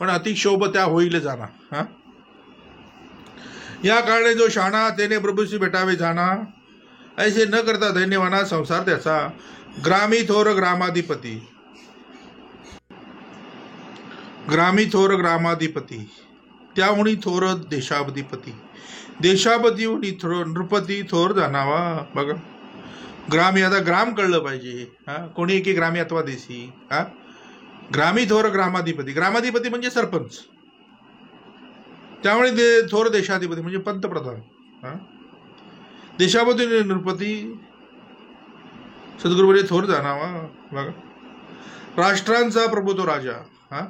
पण अतिक्षोभ त्या होईल जाणार. हा, या कारणे जो शहाणा त्याने प्रभूशी भेटावे जाणा, ऐसे न करता दैन्यवाना संसार त्याचा. ग्रामी थोर ग्रामाधिपती, त्याहुनी थोर देशाधिपती, देशापती थोर नृपती थोर जाणावा. बघा, ग्रामी, आता ग्राम कळलं पाहिजे. हा, कोणी एकी ग्रामी अथवा देशी. हा, ग्रामी थोर ग्रामाधिपती म्हणजे सरपंच, त्यामुळे थोर देशाधिपती म्हणजे पंतप्रधान. हा, देशापती नृपती सद्गुरू म्हणजे थोर जाणावा. बघा, राष्ट्रांचा प्रभू तो राजा. हा,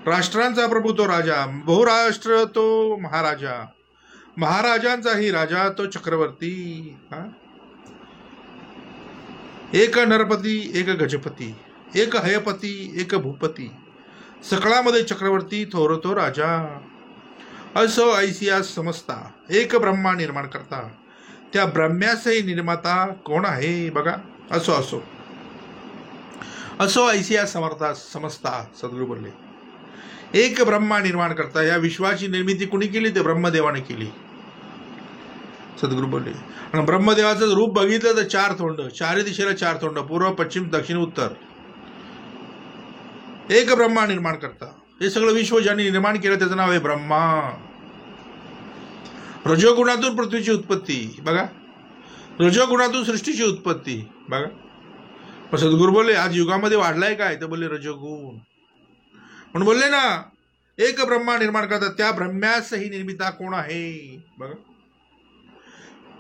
राष्ट्रांचा प्रभू तो राजा, बहुराष्ट्र तो महाराजा, महाराजांचाही राजा तो चक्रवर्ती. हा, एक नरपती, एक गजपती, एक हयपती, एक भूपती, सकळामध्ये चक्रवर्ती थोर तो राजा. असो ऐसिया समजता एक ब्रह्मा निर्माण करता, त्या ब्रह्म्यासही निर्माता कोण आहे? बघा, असो ऐसिया समजता सद्गुरू बोलले एक ब्रह्मा निर्माण करता. या विश्वाची निर्मिती कुणी केली? ते ब्रह्मदेवाने केली. सद्गुरू बोलले. आणि ब्रह्मदेवाचं रूप बघितलं तर 4 तोंड, 4 दिशेला 4 तोंड, पूर्व, पश्चिम, दक्षिण, उत्तर. एक ब्रह्मा निर्माण करता. हे सगळं विश्व ज्यांनी निर्माण केलं त्याचं नाव आहे ब्रह्मा. रजोगुणातून पृथ्वीची उत्पत्ती. बघा, रजोगुणातून सृष्टीची उत्पत्ती. बघा, पण सद्गुरू बोलले आज युगामध्ये वाढलाय काय? तर बोलले रजोगुण. म्हणून बोलले ना, एक ब्रह्मा निर्माण करतात, त्या ब्रह्म्यासही निर्मिता कोण आहे? बघा,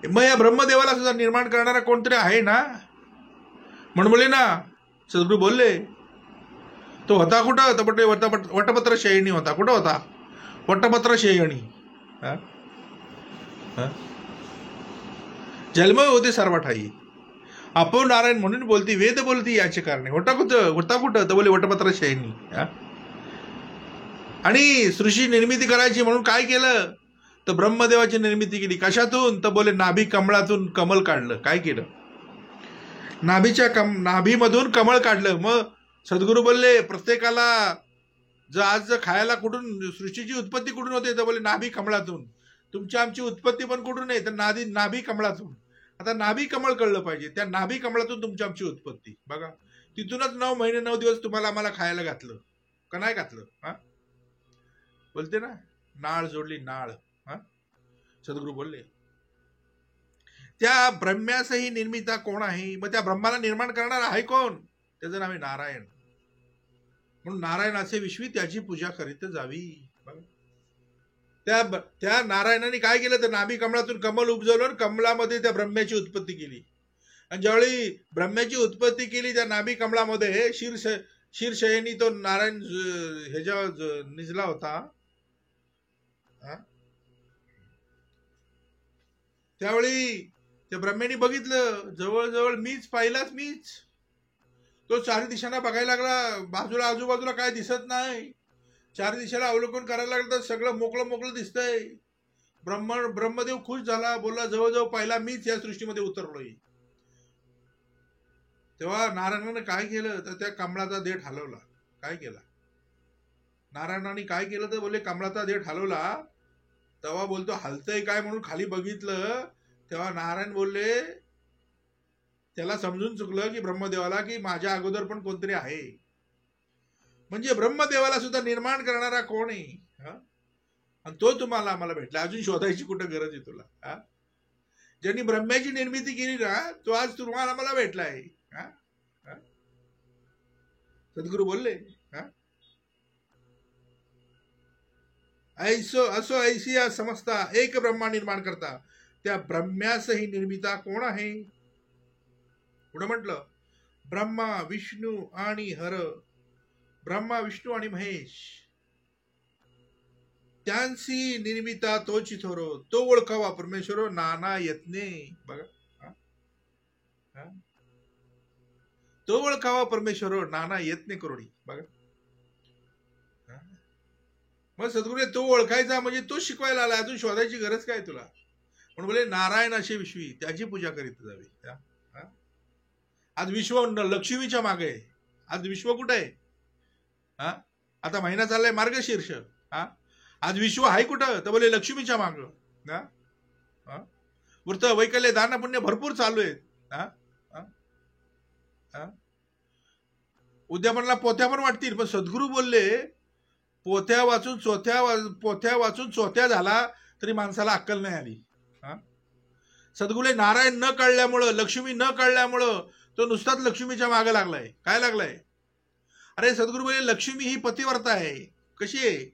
मग या ब्रह्मदेवाला सुद्धा निर्माण करणारा कोणतरी आहे ना. म्हणून बोलले ना, सद्गुरू बोलले तो होता कुठं? तर वटपत्र शयनी होता. कुठं होता? वटपत्र शयनी. जन्म होते सर्व ठाई, आपण नारायण म्हणून बोलती, वेद बोलती याचे कारणे. होता कुठं? तर बोले वटपत्र शयनी. आणि सृष्टी निर्मिती करायची म्हणून काय केलं? तर ब्रह्मदेवाची निर्मिती केली. कशातून? तर बोले नाभी कमळातून कमल काढलं. काय केलं? नाभीमधून कमळ काढलं. मग सद्गुरू बोलले प्रत्येकाला आज खायला कुठून, सृष्टीची उत्पत्ती कुठून होते? तर बोले नाभी कमळातून. तुमची आमची उत्पत्ती पण कुठून आहे? तर नाभी कमळातून. आता नाभी कमळ कळलं पाहिजे. त्या नाभी कमळातून तुमची आमची उत्पत्ती. बघा, तिथूनच 9 महिने 9 दिवस तुम्हाला आम्हाला खायला घातलं का नाही घातलं? हा, बोलते ना, नाळ जोडली नाळ. हा, सद्गुरू बोलले त्या ब्रह्म्यासही निर्मिता कोण आहे? मग त्या ब्रह्माला निर्माण करणार आहे कोण? त्याचं नाव आहे नारायण. म्हणून नारायणाचे विश्वी त्याची पूजा करीत जावी. त्या नारायणाने काय केलं? तर नाभी कमळातून कमल उपजवलं, कमलामध्ये त्या ब्रह्म्याची उत्पत्ती केली. आणि ज्यावेळी ब्रह्म्याची उत्पत्ती केली त्या नाभी कमळामध्ये शीर्षयनी तो नारायण ह्याच्यावर निजला होता. हा? त्यावेळी त्या ब्रह्मेनी बघितलं, जवळजवळ मीच पाहिलाच मीच. तो चारी दिशांना बघायला लागला, बाजूला आजूबाजूला काय दिसत नाही. चार दिशेला अवलोकन करायला लागलं तर सगळं मोकळं मोकळं दिसतंय. ब्रह्मदेव खुश झाला, बोलला जवळजवळ पहिला मीच या सृष्टीमध्ये उतरलोय. तेव्हा नारायणाने काय केलं तर त्या कमळाचा देठ हलवला. काय केला नारायणाने? काय केलं तर बोलले कमळाचा देठ हलवला. तेव्हा बोलतो हलतंय काय म्हणून खाली बघितलं, तेव्हा नारायण बोलले, त्याला समजून चुकलं की ब्रह्मदेवाला की माझ्या अगोदर पण कोणतरी आहे. म्हणजे ब्रह्मदेवाला सुद्धा निर्माण करणारा कोण आहे, आणि तो तुम्हाला आम्हाला भेटला. अजून शोधायची कुठं गरज आहे तुला? ज्यांनी ब्रह्म्याची निर्मिती केली ना, तो आज तुम्हाला आम्हाला भेटलाय. सद्गुरू बोलले, ऐसो असो ऐसी समजता एक ब्रह्मा निर्माण करता, त्या ब्रह्म्यासही निर्मिता कोण आहे? पुढे म्हटलं, ब्रह्मा विष्णू आणि हर, ब्रह्मा विष्णू आणि महेश, त्यांची निर्मिता तोची थोरो, तो ओळखावा परमेश्वर नाना यत्ने. बघा, तो ओळखावा परमेश्वर नाना यत्ने करोडी. बघा, मग सद्गुरू तो ओळखायचा म्हणजे तो शिकवायला आला, अजून शोधायची गरज काय तुला? म्हणून बोले नारायण असे विश्वी त्याची पूजा करीत जावी. आज विश्व लक्ष्मीच्या मागे आहे. आज विश्व कुठे आहे? आता महिना चाललाय मार्गशीर्ष. आज विश्व आहे कुठं तर बोले लक्ष्मीच्या माग. वृत्त वैकल्य दान पुण्य भरपूर चालू आहेत. उद्या म्हणला पोथ्या पण वाटतील, पण सद्गुरू बोलले पोथ्या वाचून चोथ्या झाला तरी माणसाला अक्कल नाही आली. सद्गुरूले नारायण न कळल्यामुळं, लक्ष्मी न कळल्यामुळं तो नुसताच लक्ष्मीच्या मागे लागलाय. काय लागलाय? अरे सद्गुरू बोले लक्ष्मी ही पतिव्रता आहे. कशी आहे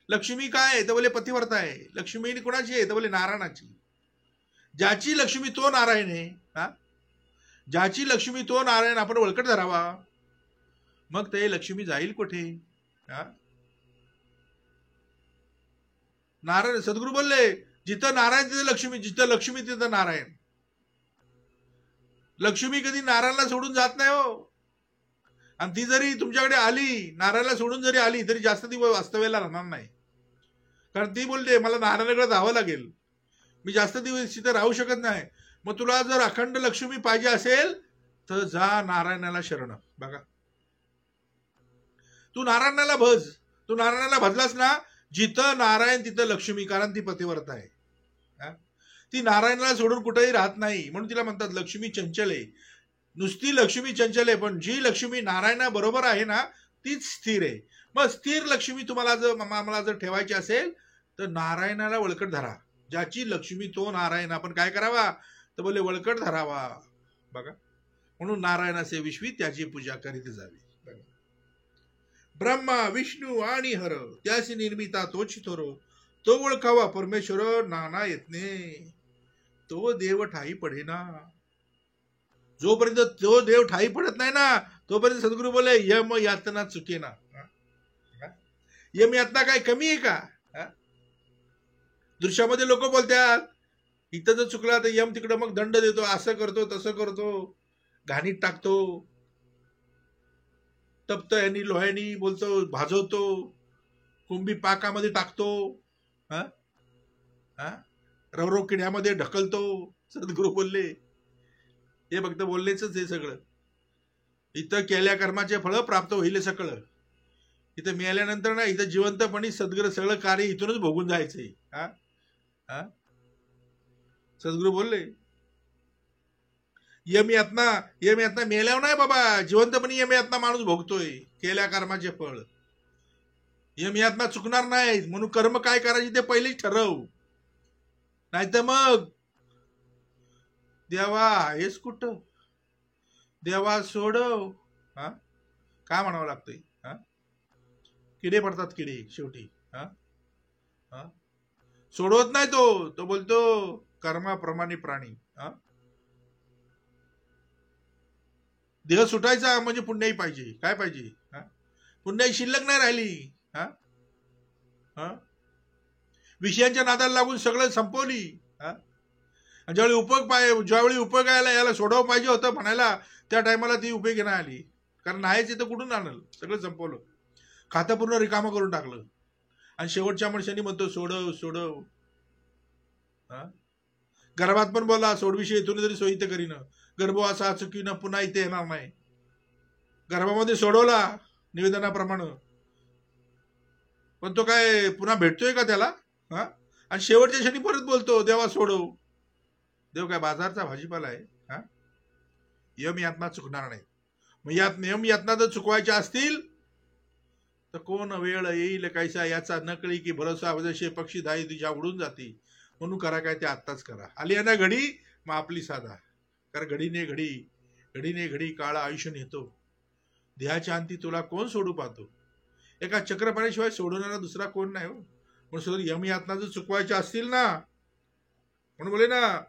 लक्ष्मी? काय तर बोले पतिव्रता आहे. लक्ष्मी कोणाची आहे तर बोले नारायणाची. ज्याची लक्ष्मी तो नारायण आहे. ज्याची लक्ष्मी तो नारायण आपण ओळखत धरावा, मग ते लक्ष्मी जाईल कुठे? नारायण सद्गुरू बोलले जिथं नारायण तिथं लक्ष्मी, जिथं लक्ष्मी तिथं नारायण. लक्ष्मी कधी नारायणला सोडून जात नाही हो. आणि ती जरी तुमच्याकडे आली, नारायणला सोडून जरी आली तरी जास्त दिवस वास्तव्याला राहणार नाही. कारण ती बोलते मला नारायणाकडे जावं लागेल, मी जास्त दिवस तिथे राहू शकत नाही. मग तुला जर अखंड लक्ष्मी पाहिजे असेल तर जा नारायणाला शरण. बघा, तू नारायणाला भज. तू नारायणाला भजलास ना, जिथं नारायण तिथं लक्ष्मी, कारण ती पतिव्रता आहे. ती नारायणाला सोडून कुठेही राहत नाही. म्हणून तिला म्हणतात लक्ष्मी चंचल आहे. नुसती लक्ष्मी चंचल आहे, पण जी लक्ष्मी नारायणा बरोबर आहे ना तीच स्थिर आहे. मग स्थिर लक्ष्मी तुम्हाला जर आम्हाला जर ठेवायची असेल तर नारायणाला वळकट धरा. ज्याची लक्ष्मी तो नारायण. आपण काय करावा तर बोले वळकट धरावा. बघा, म्हणून नारायणाचे विश्वी त्याची पूजा करीत जावी. ब्रह्मा विष्णू आणि हर, त्याची निर्मिता तोची थोरो, तो ओळखावा परमेश्वर नाना यत्ने, तो देव ठाई पडेना. जोपर्यंत तो देव ठाई पडत नाही ना, तोपर्यंत सद्गुरू बोले यम यातना चुकेना. यम यातना काय कमी आहे का? दृश्यामध्ये लोक बोलतात इथं जर चुकला तर यम तिकडं मग दंड देतो, असं करतो तसं करतो, घाणीत टाकतो, तप्त यांनी लोह्यानी बोलतो भाजवतो, कुंभी पाकामध्ये टाकतो, रवरव किड्यामध्ये ढकलतो. सद्गुरू बोलले हे फक्त बोललेच हे सगळं. इथं केल्या कर्माचे फळ प्राप्त होईल सगळं. इथं मिळाल्यानंतर ना इथं जिवंतपणी सद्गुरू सगळं कार्य इथूनच भोगून जायचंय. सद्गुरू बोलले यम यातना मेल्यावर नाही बाबा, जिवंतपणी यम यातना माणूस भोगतोय केल्या कर्माचे फळ. यम यातना चुकणार नाही. म्हणून कर्म काय करायचे ते पहिलेच ठरव, नाहीतर मग देवा आहेस कुठं, देवा सोडव, काय म्हणावं लागतंय. किडे पडतात किडे शेवटी. सोडवत नाही तो बोलतो कर्माप्रमाणे प्राणी. देह सुटायचा म्हणजे पुण्याई पाहिजे. काय पाहिजे? पुण्याई शिल्लक नाही राहिली. विषयांच्या नादाला लागून सगळं संपवली. ज्यावेळी उपयोगायला याला सोडावं पाहिजे होतं म्हणायला, त्या टायमाला ती उपयोगी नाही आली. कारण नाहीच इथं कुठून आणलं, सगळं संपवलं, खातं पूर्ण रिकामं करून टाकलं. आणि शेवटच्या मनुष्याने म्हणतो सोडव सोडव. गर्भात पण बोला सोडविषयी इथून तरी सोयीत करीन, गर्भवासा चुकीनं पुन्हा इथे येणार नाही. गर्भामध्ये सोडवला निवेदनाप्रमाणे, पण तो काय पुन्हा भेटतोय का त्याला? आणि शेवटच्या क्षणी परत बोलतो देवा सोडव. देव काय बाजारचा भाजीपाला आहे? यम यातना चुकणार नाही. मग यम यातना जर चुकवायच्या असतील तर कोण वेळ येईल कायसा याचा नकळी की भरोसा जसे पक्षी धाई तुझ्या उडून जाती. म्हणून करा काय ते आत्ताच करा. आली आहे ना घडी, मग आपली साधा. कारण घडीने घडी काळ आयुष्य नेतो. देहाच्या अंती तुला कोण सोडू पाहतो. एका चक्रपाण्याशिवाय सोडवणारा दुसरा कोण नाही हो. म्हणून यम यातना जर चुकवायच्या असतील ना, म्हणून बोले ना,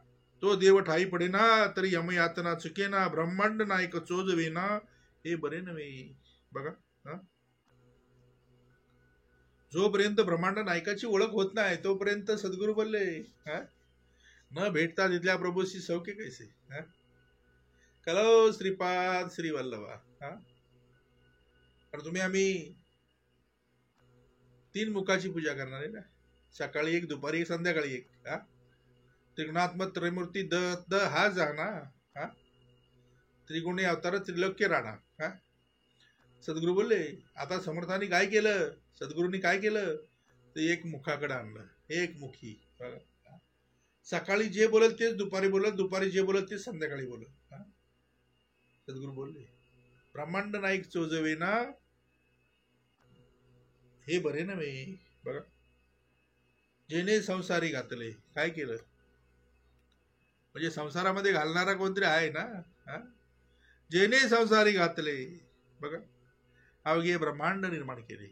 तो देव ठाई पडे ना तरी यम यातना चुके ना, ब्रह्मांड नायक चोजवे ना हे बरे नव्हे. बघा, जोपर्यंत ब्रह्मांड नायकाची ओळख होत नाही तोपर्यंत सद्गुरू बोलले न भेटता तिथल्या प्रभूशी सौख्य कैसे. कलो श्रीपाद श्री वल्लभा. तर आम्ही 3 मुखाची पूजा करणार आहे ना, सकाळी एक, दुपारी एक, संध्याकाळी एक. त्रिगुणात्मक त्रयमूर्ती द हा जाना, त्रिगुणी अवतार त्रिलोक्य राणा. सद्गुरू बोलले आता समर्थांनी काय केलं, सद्गुरूंनी काय केलं, ते एक मुखाकडे आणलं, एक मुखी. सकाळी जे बोलत तेच दुपारी बोलत, दुपारी जे बोलत तेच संध्याकाळी बोलत. सद्गुरू बोलले ब्रह्मांड नाईक चोजवे ना हे बरे नव्हे. बघा, जेने संसारी घातले, काय केलं म्हणजे संसारामध्ये घालणारा कोणतरी आहे ना. जेने संसारी घातले, बघा, अवघे ब्रह्मांड निर्माण केले.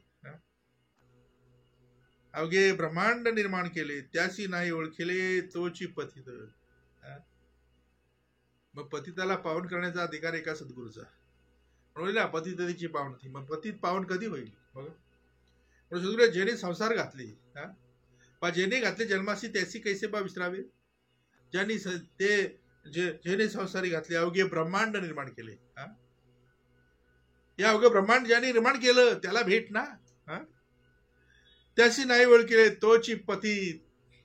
अवघे ब्रह्मांड निर्माण केले, त्याशी नाही ओळखले तोची पतित. मग पतिताला पावन करण्याचा अधिकार एका सद्गुरूचा. म्हणून ना पतितची पावनती. मग पतित पावन कधी होईल? बघा, सद्गुरू जेने संसार घातले, जेने घातले जन्माशी त्याशी कैसे बा विसरावे. ज्यांनी जेने संसारी घातले, अवघे ब्रह्मांड निर्माण केले. या अवघे ब्रह्मांड ज्याने निर्माण केलं त्याला भेट ना. त्याशी नाही ओळखले तोची पतित.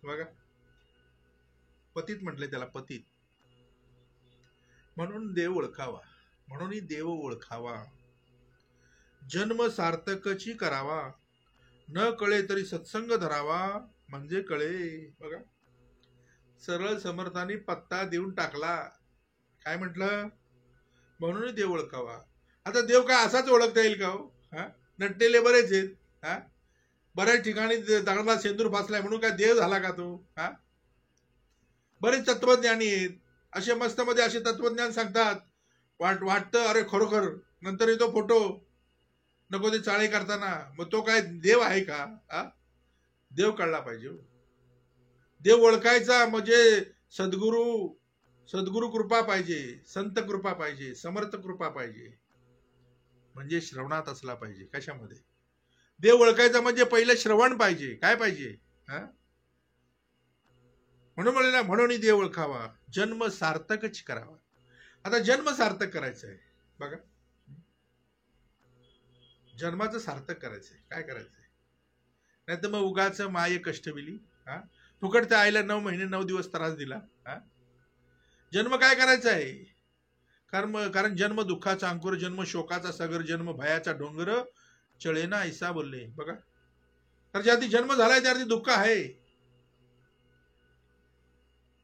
बघा, पतित म्हटले त्याला, पतित. म्हणून देव ओळखावा, म्हणून देव ओळखावा, जन्म सार्थकची करावा, न कळे तरी सत्संग धरावा म्हणजे कळे. बघा, सरळ समर्थांनी पत्ता देऊन टाकला. काय म्हटलं? म्हणून देव ओळखावा. आता देव काय असाच ओळखता येईल का हो? नटलेले बरेच आहेत. बऱ्याच ठिकाणी दगडाला सेंदूर फासलाय म्हणून काय देव झाला का तो? बरेच तत्वज्ञानी आहेत, असे मस्त मध्ये असे तत्वज्ञान सांगतात, वाटतं अरे खरोखर. नंतर येतो फोटो नको ते चाळे करताना. मग तो काय देव आहे का? देव कळला पाहिजे. देव ओळखायचा म्हणजे सद्गुरू कृपा पाहिजे, संत कृपा पाहिजे, समर्थ कृपा पाहिजे. म्हणजे श्रवणात असला पाहिजे. कशामध्ये? देव ओळखायचा म्हणजे पहिलं श्रवण पाहिजे. काय पाहिजे? म्हणून म्हणले ना, म्हणून देव ओळखावा, जन्म सार्थकच करावा. आता जन्म सार्थक करायचं आहे. बघा, जन्माचं सार्थक करायचंय. काय करायचंय? नाही तर मग उगाच माये कष्टविली, फुकट त्या आईला 9 महिने 9 दिवस त्रास दिला. जन्म काय करायचा आहे? कारण जन्म दुःखाचा अंकुर, जन्म शोकाचा सागर, जन्म भयाचा डोंगर, चळेना ऐसा बोलले. बघा, तर ज्यार्थी जन्म झालाय त्यार्थी दुःख आहे.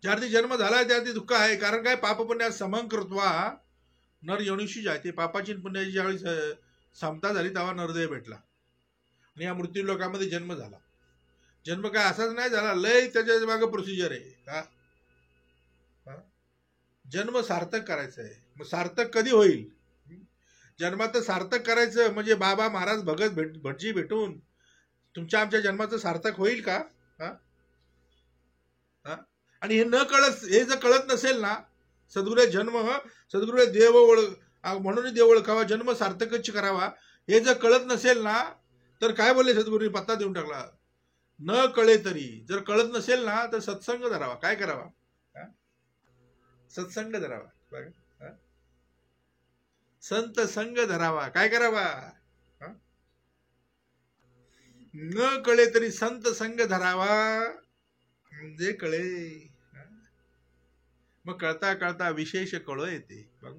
ज्यार्थी जन्म झालाय त्यार्थी दुःख आहे. कारण काय? पाप पुण्या समं कृत्वा नर योनिशी जायते. पापाची पुण्याची ज्यावेळी समता झाली तेव्हा नरदेह भेटला आणि या मृत्यू लोकांमध्ये जन्म झाला. जन्म काय असाच नाही झाला, लय त्याच्या मागे प्रोसिजर आहे. जन्म सार्थक करायचं आहे. मग सार्थक कधी होईल? जन्माचं सार्थक करायचं म्हणजे बाबा महाराज भगत भटजी भेटून तुमच्या आमच्या जन्माचं सार्थक होईल का? आणि हे जर कळत नसेल ना, सद्गुरू देव म्हणून देव ओळखावा, जन्म सार्थकच करावा, हे जर कळत नसेल ना, तर काय बोलले सद्गुरूंनी? पत्ता देऊन टाकला. न कळे तरी, जर कळत नसेल ना तर सत्संग धरावा. काय करावा? हा? सत्संग धरावा. बघा, हा? संत संग धरावा. काय करावा? हा? न कळे तरी संत संग धरावा म्हणजे कळे. हा? मग कळता कळता विशेष कळ येते. बघ,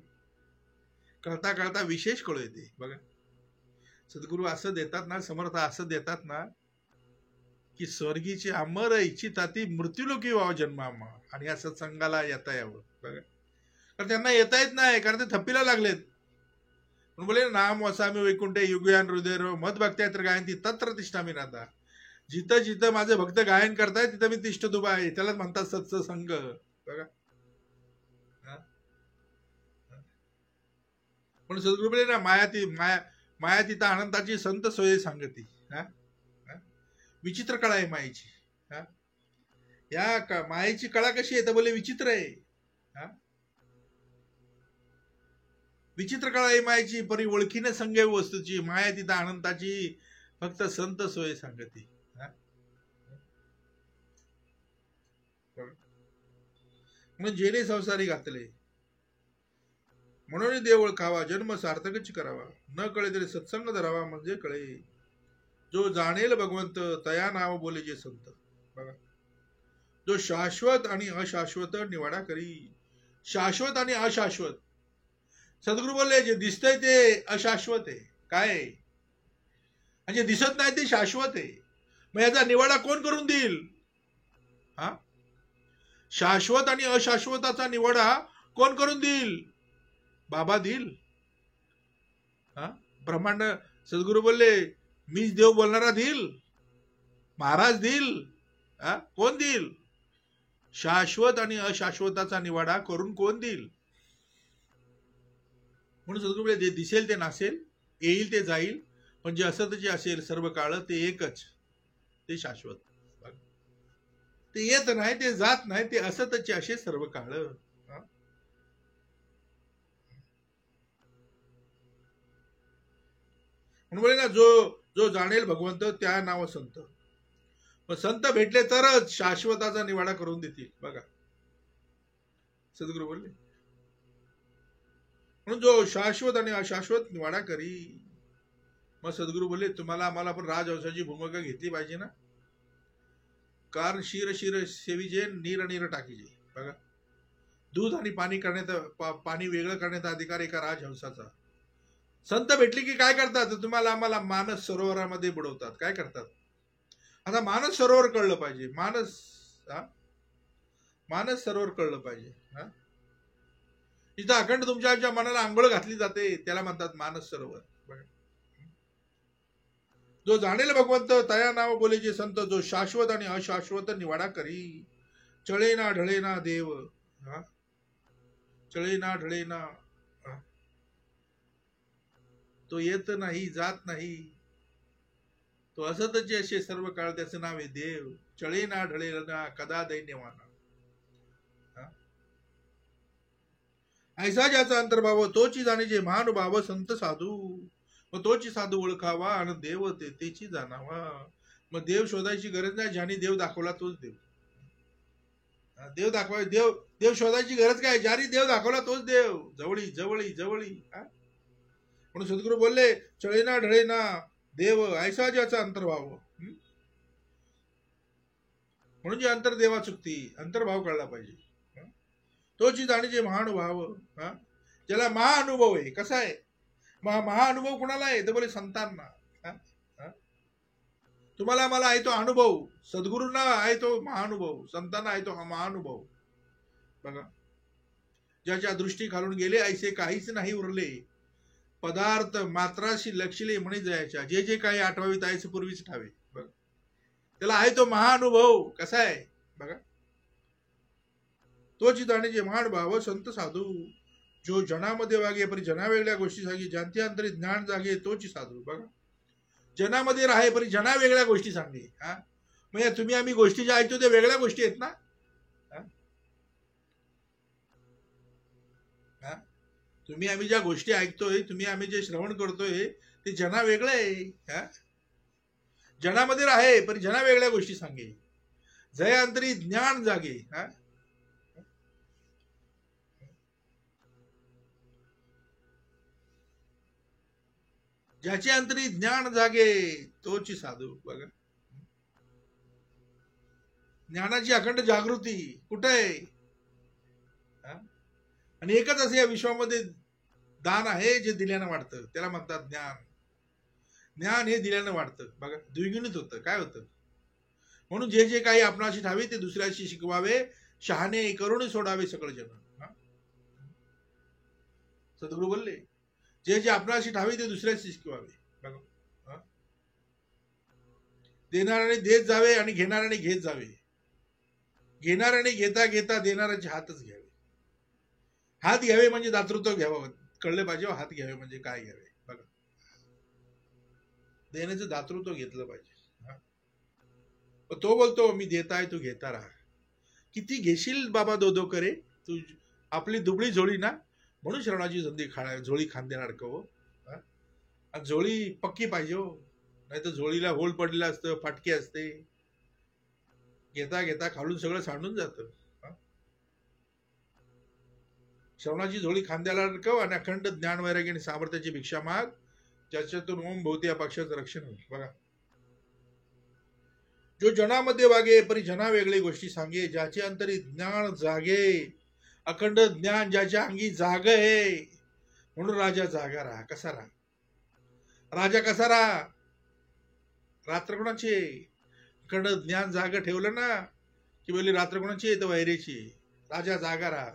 कळता कळता विशेष कळ येते. बघा, सद्गुरू असं देतात ना, समर्थ असं देतात ना, की स्वर्गीची अमर इच्छिता ती मृत्यूलोकी व्हावं जन्मामा आणि या सत्संगाला येता यावं. बघा, तर त्यांना येता येत नाही, कारण ते थप्पीला लागलेत. म्हणून बोले नाम वसामी वैकुंठे युगयान हृदय मत भक्त्या गायन ती तत्र तिष्ठामी राहता. जिथं जिथं माझे भक्त गायन करतायत तिथं मी तिष्ठ उभा आहे. त्यालाच म्हणतात सत्संग. बघा, म्हणून सद्गुरू बोले ना, माया तिथं आनंदाची संत सोय सांगती. हा? विचित्र कळा आहे मायेची. हा? या मायेची कळा कशी आहे तर बोले विचित्र आहे. हा? विचित्र कळा आहे मायेची, परी ओळखीने संगे वस्तूची, माया तिथं आनंदाची फक्त संत सोय सांगती. म्हणून जेणे संसारी घातले, म्हणून देव ओळखावा, जन्म सार्थकच करावा. न कळे तरी सत्संग धरावा म्हणजे कळे. जो जाणेल भगवंत तया नाव बोले जे संत. बघा, जो शाश्वत आणि अशाश्वत निवाडा करी. शाश्वत आणि अशाश्वत. सद्गुरू बोलले जे दिसतंय ते अशाश्वत आहे. काय? आणि जे दिसत नाही ते शाश्वत आहे. मग याचा निवाडा कोण करून देईल? हा? शाश्वत आणि अशाश्वताचा निवाडा कोण करून देईल? बाबा देईल. हा? ब्रह्मांड सद्गुरू बोलले मीच देव बोलणारा देईल, महाराज देईल. हा? कोण देईल? शाश्वत आणि अशाश्वताचा निवाडा करून कोण देईल? म्हणून सद्गुरू बोलले जे दिसेल ते नासेल, येईल ते जाईल, पण जे असत जे असेल सर्व काळ ते एकच, ते शाश्वत. ते येत नाही, ते जात नाही, ते असतच असे सर्व काळ. म्हणून बोले ना, जो जाणेल भगवंत त्या नाव संत. मग संत भेटले तरच शाश्वताचा निवाडा करून देतील. बघा, सद्गुरू बोलले म्हणून जो शाश्वत आणि अशाश्वत निवाडा करी. मग सद्गुरू बोलले तुम्हाला आम्हाला पण राजहंसाची भूमिका घेतली पाहिजे ना, कारण शिर शिर सेविजे, नीर नीर टाकीजे. बघा, दूध आणि पाणी पाणी वेगळं करण्याचा अधिकार एका राजहंसाचा. संत भेटली की काय करतात? तुम्हाला आम्हाला मानस सरोवरामध्ये बुडवतात. काय करतात? आता मानस सरोवर कळलं पाहिजे. मानस सरोवर कळलं पाहिजे. इथं अखंड तुमच्या मनाला आंघोळ घातली जाते, त्याला म्हणतात मानस सरोवर. जो जाणेल भगवंत तया नाव बोले जे संत, जो शाश्वत आणि अशाश्वत निवाडा करी. चळे ना ढळे ना देव. चळे ना ढळे ना. तो येत नाही, जात नाही, तो असतच असे सर्व काळ, त्याचं नाव आहे देव. चळे ना ढळे ना कदा दैन्यवाना. ऐसा ज्याचा अंतर्भाव तोची जाणे जे महानुभाव संत साधू. मग तोची साधू ओळखावा आणि देव तेची जाणावा. मग देव शोधायची गरज नाही, ज्याने देव दाखवला तोच देव. देव दाखवा, देव शोधायची गरज काय? ज्याने देव दाखवला तोच देव. जवळी जवळी जवळी. म्हणून सद्गुरू बोलले चळे ना ढळे ना देव, ऐसा ज्याचा अंतर्भाव. म्हणून जे अंतर्देवा चुकती, अंतर्भाव कळला पाहिजे. तोची जाणीचे महानुभाव. ज्याला महाअनुभव आहे. कसा आहे महाअनुभव? कुणाला आहे तर बोले संतांना. तुम्हाला मला आहे तो अनुभव, सद्गुरूंना आहे तो महाअनुभव, संतांना आहे तो महाअनुभव. बघा, ज्याच्या दृष्टी घालून गेले ऐसे काहीच नाही उरले, पदार्थ मात्राशी लक्षले म्हणे जायच्या, जे जे काही आठवावीत आहे पूर्वीच ठावे. बघा, त्याला आहे तो महाअनुभव. कसा आहे बघा, तोची जाणीचे महानुभाव संत साधू. जो जनामध्ये वागे परी जना वेगळ्या गोष्टी सांगे, ज्यांत्यांतरी ज्ञान जागे तोची साधू. बघा, जनामध्ये राहे परी जना वेगळ्या गोष्टी सांगे. मग तुम्ही आम्ही गोष्टी ज्या ऐकतो त्या वेगळ्या गोष्टी आहेत ना. तुम्ही आम्ही ज्या गोष्टी ऐकतोय, तुम्ही आम्ही जे श्रवण करतोय ते जना वेगळं आहे. जनामध्ये राहे पण जना वेगळ्या गोष्टी सांगे, जया अंतरी ज्ञान जागे. ज्याचे अंतरी ज्ञान जागे तोची साधू. बघा, ज्ञानाची अखंड जागृती कुठे आहे? आणि एकच असं या विश्वामध्ये दान आहे जे दिल्यानं वाढतं, त्याला म्हणतात ज्ञान. ज्ञान हे दिल्यानं वाढतं. बघा, द्विगुणित होतं. काय होतं? म्हणून जे जे काही आपणाशी ठावे ते दुसऱ्याशी शिकवावे, शहाणे करून सोडावे सकळ जन. सद्गुरू बोलले, जे जे आपणाशी ठावे ते दुसऱ्याशी शिकवावे. बघा, देणाऱ्याने देत जावे आणि घेणाऱ्याने घेत जावे. घेणाऱ्याने घेता घेता देणाऱ्याचे हातच घ्यावे. हात घ्यावे म्हणजे दातृत्व घ्यावं, कळले पाहिजे. हात घ्यावे म्हणजे काय घ्यावे. बघा, देण्याचं दातृत्व घेतलं पाहिजे. तो बोलतो, मी देताय तू घेता राहा. किती घेशील बाबा दो दो करे, तू आपली दुबळी झोळी ना, म्हणून शरणाची संधी झोळी खांदे अडकव. झोळी पक्की पाहिजे हो, नाही तर झोळीला होल पडलेलं असतं, फाटकी असते. घेता घेता खालून सगळं सांडून जातं. श्रवणाची झोळी खांद्याला अडकव आणि अखंड ज्ञान वैराग्य आणि सामर्थ्याची भिक्षा माग, ज्याच्यातून ओम भोवती या पक्षाचं रक्षण होईल. बघा, जो जनामध्ये वागे परी जना वेगळी गोष्टी सांगे, ज्याचे अंतरी ज्ञान जागे अखंड ज्ञान ज्याच्या अंगी जाग आहे, म्हणून राजा जागा राहा. कसा राहा? राजा कसा राहा? रात्र कोणाची? अखंड ज्ञान जागा ठेवलं ना की बोलली रात्र कोणाची आहे? तर वैरीची. राजा जागा राहा.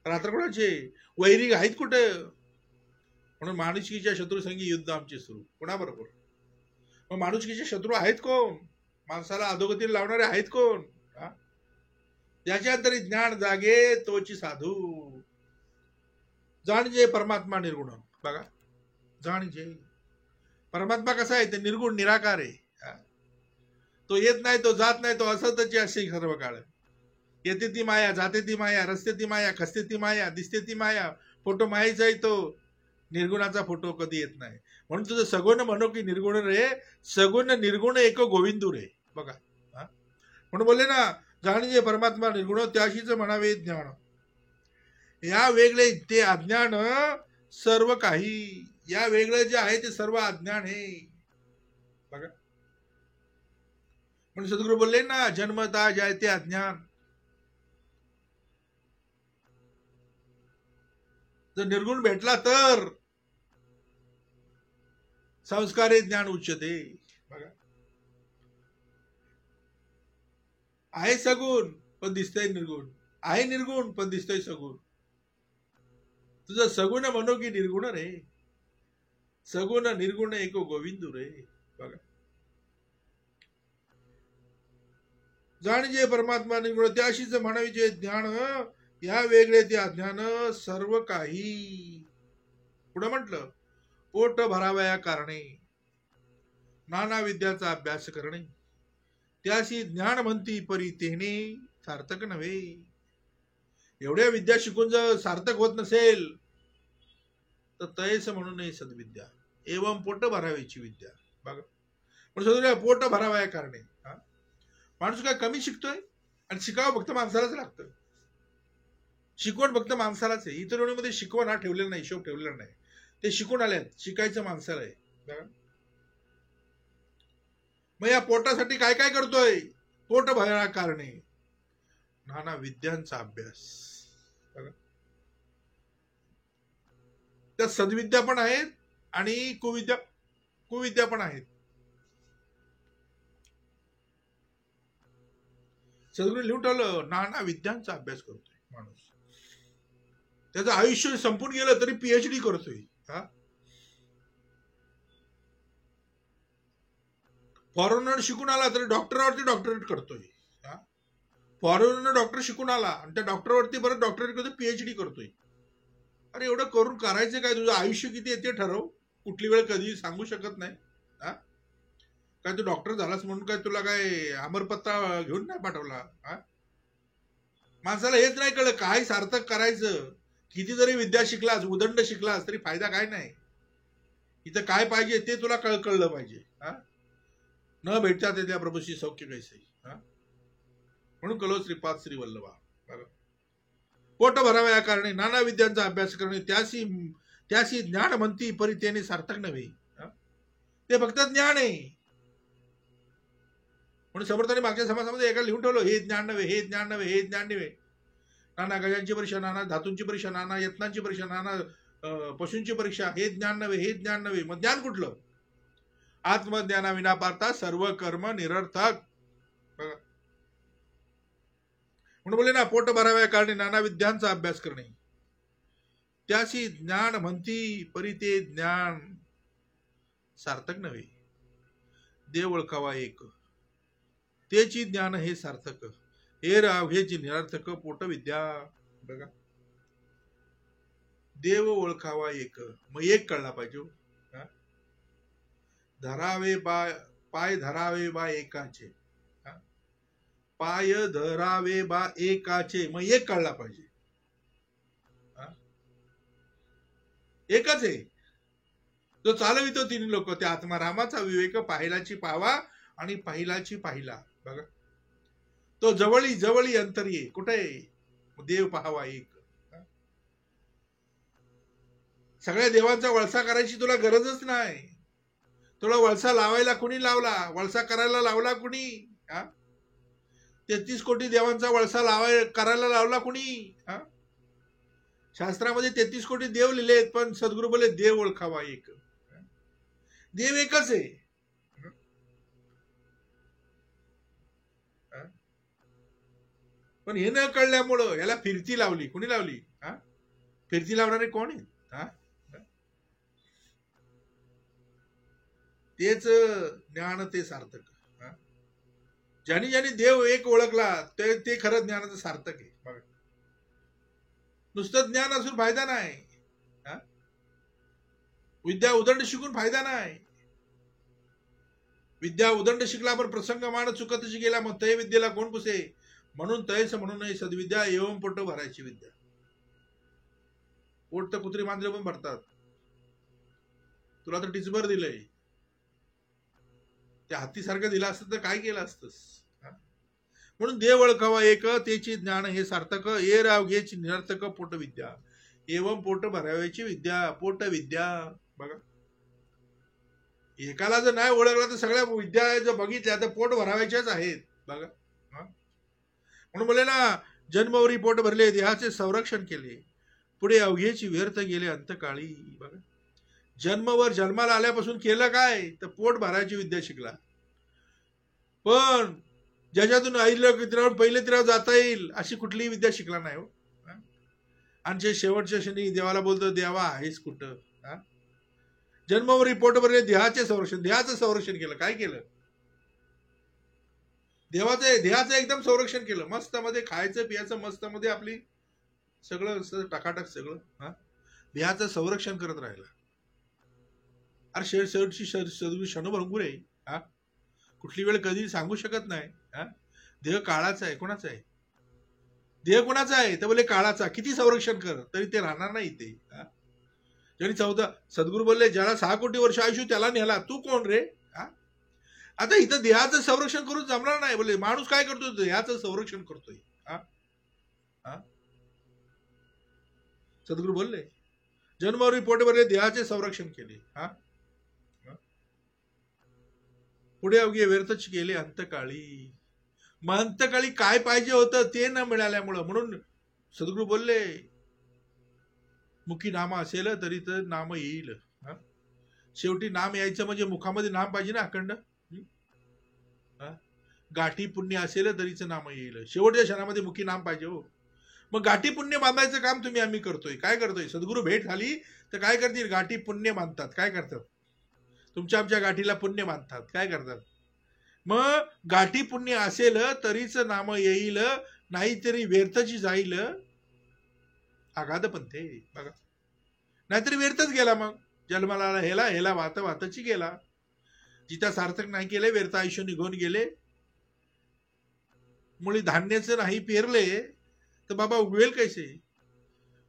रात्र कोणाची? वैरी आहेत कुठं? म्हणून माणुसकीच्या शत्रुसंगी युद्ध आमचे सुरू. कोणाबरोबर? मग माणुसकीचे शत्रू आहेत कोण? माणसाला अधोगतीला लावणारे आहेत कोण? ज्याच्या तरी ज्ञान जागे तोची साधू. जाणजे परमात्मा निर्गुण. बघा, जाणजे परमात्मा कसा आहे? ते निर्गुण निराकार आहे. तो येत नाही, तो जात नाही, तो असतची असे सर्व काळ. येते ती माया, जाते ती माया, रस्ते ती माया, खसते ती माया, दिसते ती माया. फोटो मायाचा आहे, तो निर्गुणाचा फोटो कधी येत नाही. म्हणून तुझं सगुण म्हणो की निर्गुण रे, सगुण निर्गुण एक गोविंदू रे. बघा, म्हणून बोलले ना, जाणजे परमात्मा निर्गुण त्याशीच म्हणावे ज्ञान. या वेगळे ते अज्ञान सर्व काही, या वेगळे जे आहे ते सर्व अज्ञान आहे. बघा, म्हणून सद्गुरू बोलले ना, जन्मता जाय ते अज्ञान. जर निर्गुण भेटला तर संस्कारे ज्ञान उच्चते. बघा, आहे सगुण पण दिसतंय निर्गुण, आहे निर्गुण पण दिसतोय सगुण. तुझं सगुण म्हणो की निर्गुण रे, सगुण निर्गुण एको गोविंदू रे. बघा, जाणजे परमात्मा निर्गुण त्याशीच म्हणावीचे ज्ञान, या वेगळे ते अज्ञान सर्व काही. पुढे म्हटलं, पोट भरावया कारणे नाना विद्याचा अभ्यास करणे, त्याशी ज्ञान म्हणती परी तेने सार्थक नव्हे. एवढ्या विद्या शिकून जर सार्थक होत नसेल तर तैस म्हणू नये सद्विद्या. एवं पोट भरावायची विद्या. बघा, पण पोट भरावया कारणे. माणूस काय कमी शिकतोय? आणि शिकावं फक्त माणसालाच लागतं. शिकवण फक्त माणसालाच आहे. इतर वेळेमध्ये शिकवण हा ठेवलेला नाही, हिशोब ठेवलेला नाही. ते शिकून आल्यात, शिकायचं माणसाला आहे. बघा, मग या पोटासाठी काय काय करतोय? पोट भरा कारणे नाना विद्यांचा अभ्यास. बघा, त्या सद्विद्या पण आहेत आणि कुविद्या पण आहेत. सद्गुरू लिहून ठेवलं, नाना विद्यांचा अभ्यास करतोय माणूस. त्याचं आयुष्य संपून गेलं तरी पीएचडी करतोय. फॉरेनर शिकून आला तरी डॉक्टरवरती डॉक्टरेट करतोय. फॉरेनर डॉक्टर शिकून आला आणि त्या डॉक्टरवरती परत डॉक्टरेट करतोय, पीएचडी करतोय. अरे एवढं करून करायचं काय? तुझं आयुष्य किती आहे ते ठरव. कुठली वेळ कधी सांगू शकत नाही. काय तू डॉक्टर झालास म्हणून काय तुला काय अमरपत्ता घेऊन नाही पाठवला? माणसाला हेच नाही कळलं काय सार्थक करायचं. किती जरी विद्या शिकलास, उदंड शिकलास तरी फायदा काय नाही. इथं काय पाहिजे ते तुला कळलं पाहिजे. न भेटता ते त्या प्रभूशी सौख्य कैसे. म्हणून कलो श्रीपाद श्री वल्लभा. बघा, पोट भरावा या कारणे नाना विद्यांचा अभ्यास करणे, त्याशी ज्ञान म्हणती परी त्याने सार्थक नव्हे. ते फक्त ज्ञान आहे. म्हणून समर्थाने मागच्या समासामध्ये एका लिहून ठेवलं, हे ज्ञान नव्हे, हे ज्ञान नव्हे, हे ज्ञान नव्हे. नाना गजांची परीक्षा, नाना धातूंची परीक्षा, नाना यत्नांची परीक्षा, नाना पशूंची परीक्षा, हे ज्ञान नव्हे, हे ज्ञान नव्हे. मग ज्ञान कुठलं? आत्मज्ञाना विना पारता सर्व कर्म निरर्थक. बघा, म्हणून बोले ना, पोट भराव्या कारणे नाना विद्यांचा अभ्यास करणे, त्याशी ज्ञान म्हणती परी ते ज्ञान सार्थक नव्हे. देव ओळखावा एक, तेची ज्ञान हे सार्थक. हे अवघेची निरर्थक पोट विद्या. बघा, देव ओळखावा एक, मग एक कळला पाहिजे. धरावे बा पाय धरावे बा एकाचे, पाय धरावे बा एकाचे, मग एक कळला पाहिजे. एकच आहे तो चालवितो तिन्ही लोक. त्या आत्मारामाचा विवेक पाहिलाची पावा आणि पाहिलाची पाहिला. बघा, तो जवळी जवळी अंतरी आहे. कुठे देव पाहावा एक. सगळ्या देवांचा वळसा करायची तुला गरजच नाही. तुला वळसा लावायला कुणी लावला? वळसा करायला लावला कुणी? 33 कोटी देवांचा वळसा करायला लावला कुणी? शास्त्रामध्ये 33 कोटी देव लिहिलेत, पण सद्गुरू बोले देव ओळखावा एक. देव एकच आहे. पण हे न कळल्यामुळं याला फिरती लावली. कुणी लावली? फिरती लावणारे कोण आहेत? तेच ज्ञान ते सार्थक. ज्याने ज्याने देव एक ओळखला ते खरं ज्ञानाचं सार्थक आहे. बघा, नुसतं ज्ञान असून फायदा नाही. विद्या उदंड शिकून फायदा नाही. विद्या उदंड शिकला पण प्रसंग मान चुकतशी गेला, मग तय विद्येला कोण पुसे. म्हणून तयस म्हणून नाही सद्विद्या एवं पोट भरायची विद्या. पोट तर कुत्री मांजरे पण भरतात. तुला तर टिचभर दिलंय, त्या हत्तीसारखं दिलं असतं तर काय केलं असतंस. म्हणून देव ओळखावा एक, तेची ज्ञान हे सार्थक. ए राव घ्यायची निरर्थक पोट विद्या एवं पोट भराव्याची विद्या. पोट विद्या. बघा, एकाला जर नाही ओळखला तर सगळ्या विद्या जर बघितल्या तर पोट भरावायच्याच आहेत. बघा, म्हणून बोले ना, जन्मवरी पोट भरले, देहाचे संरक्षण केले, पुढे अवघेची व्यर्थ गेले अंतकाळी. बघा, जन्माला आल्यापासून केलं काय? तर पोट भरायची विद्या शिकला. पण ज्याच्यातून आईला पहिले तिला जाता येईल अशी कुठलीही विद्या शिकला नाही. आणि शेवटच्या क्षणी देवाला बोलतो, देवा आहेस कुठं? जन्मावरी पोट भरले, देहाचे संरक्षण. देहाचं संरक्षण केलं. काय केलं? देहाचं एकदम संरक्षण केलं. मस्त मध्ये खायचं पियाचं, मस्त मध्ये आपली सगळं टाकाटाक सगळं. देहाचं संरक्षण करत राहिला. अरे शेवटची सद्गुरू क्षणभंगूर आहे. कुठली वेळ कधी सांगू शकत नाही. देह काळाचा आहे. कोणाचा आहे देह? कोणाचा आहे? तर बोले काळाचा. किती संरक्षण कर तरी ते राहणार नाही ते. ज्यांनी 14 सद्गुरू बोलले, ज्याला 6 कोटी वर्ष आयुष्य त्याला नेला, तू कोण रे? आता इथं देहाचं संरक्षण करून जमणार नाही. बोले माणूस काय करतोय? देहाचं संरक्षण करतोय. सद्गुरू बोलले, जन्मावरी पोट भरले, देहाचे संरक्षण केले. पुढे अवघे व्यर्थच गेले अंतकाळी. मग अंतकाळी काय पाहिजे होतं ते न मिळाल्यामुळं. म्हणून सद्गुरू बोलले, मुखी नाम असेल तरी तर नाम येईल. शेवटी नाम यायचं म्हणजे मुखामध्ये नाम पाहिजे ना अखंड. गाठी पुण्य असेल तरीच नाम येईल. शेवटच्या क्षणामध्ये मुखी नाम पाहिजे. हो, मग गाठी पुण्य बांधायचं काम आम्ही करतोय. काय करतोय? सद्गुरू भेट झाली तर काय करतील? गाठी पुण्य बांधतात. काय करतात? तुमच्या आमच्या गाठीला पुण्य बांधतात. काय करतात? मग गाठी पुण्य असेल तरीच नाम येईल, नाहीतरी व्यर्थची जाईल. आघात पंथे. बघा, नाहीतरी व्यर्थच गेला. मग जन्माला हेला वातची गेला. जिता सार्थक नाही केले, व्यर्थ आयुष्य निघून गेले. मुळी धान्याचं नाही पेरले तर बाबा उगवेल कैसे?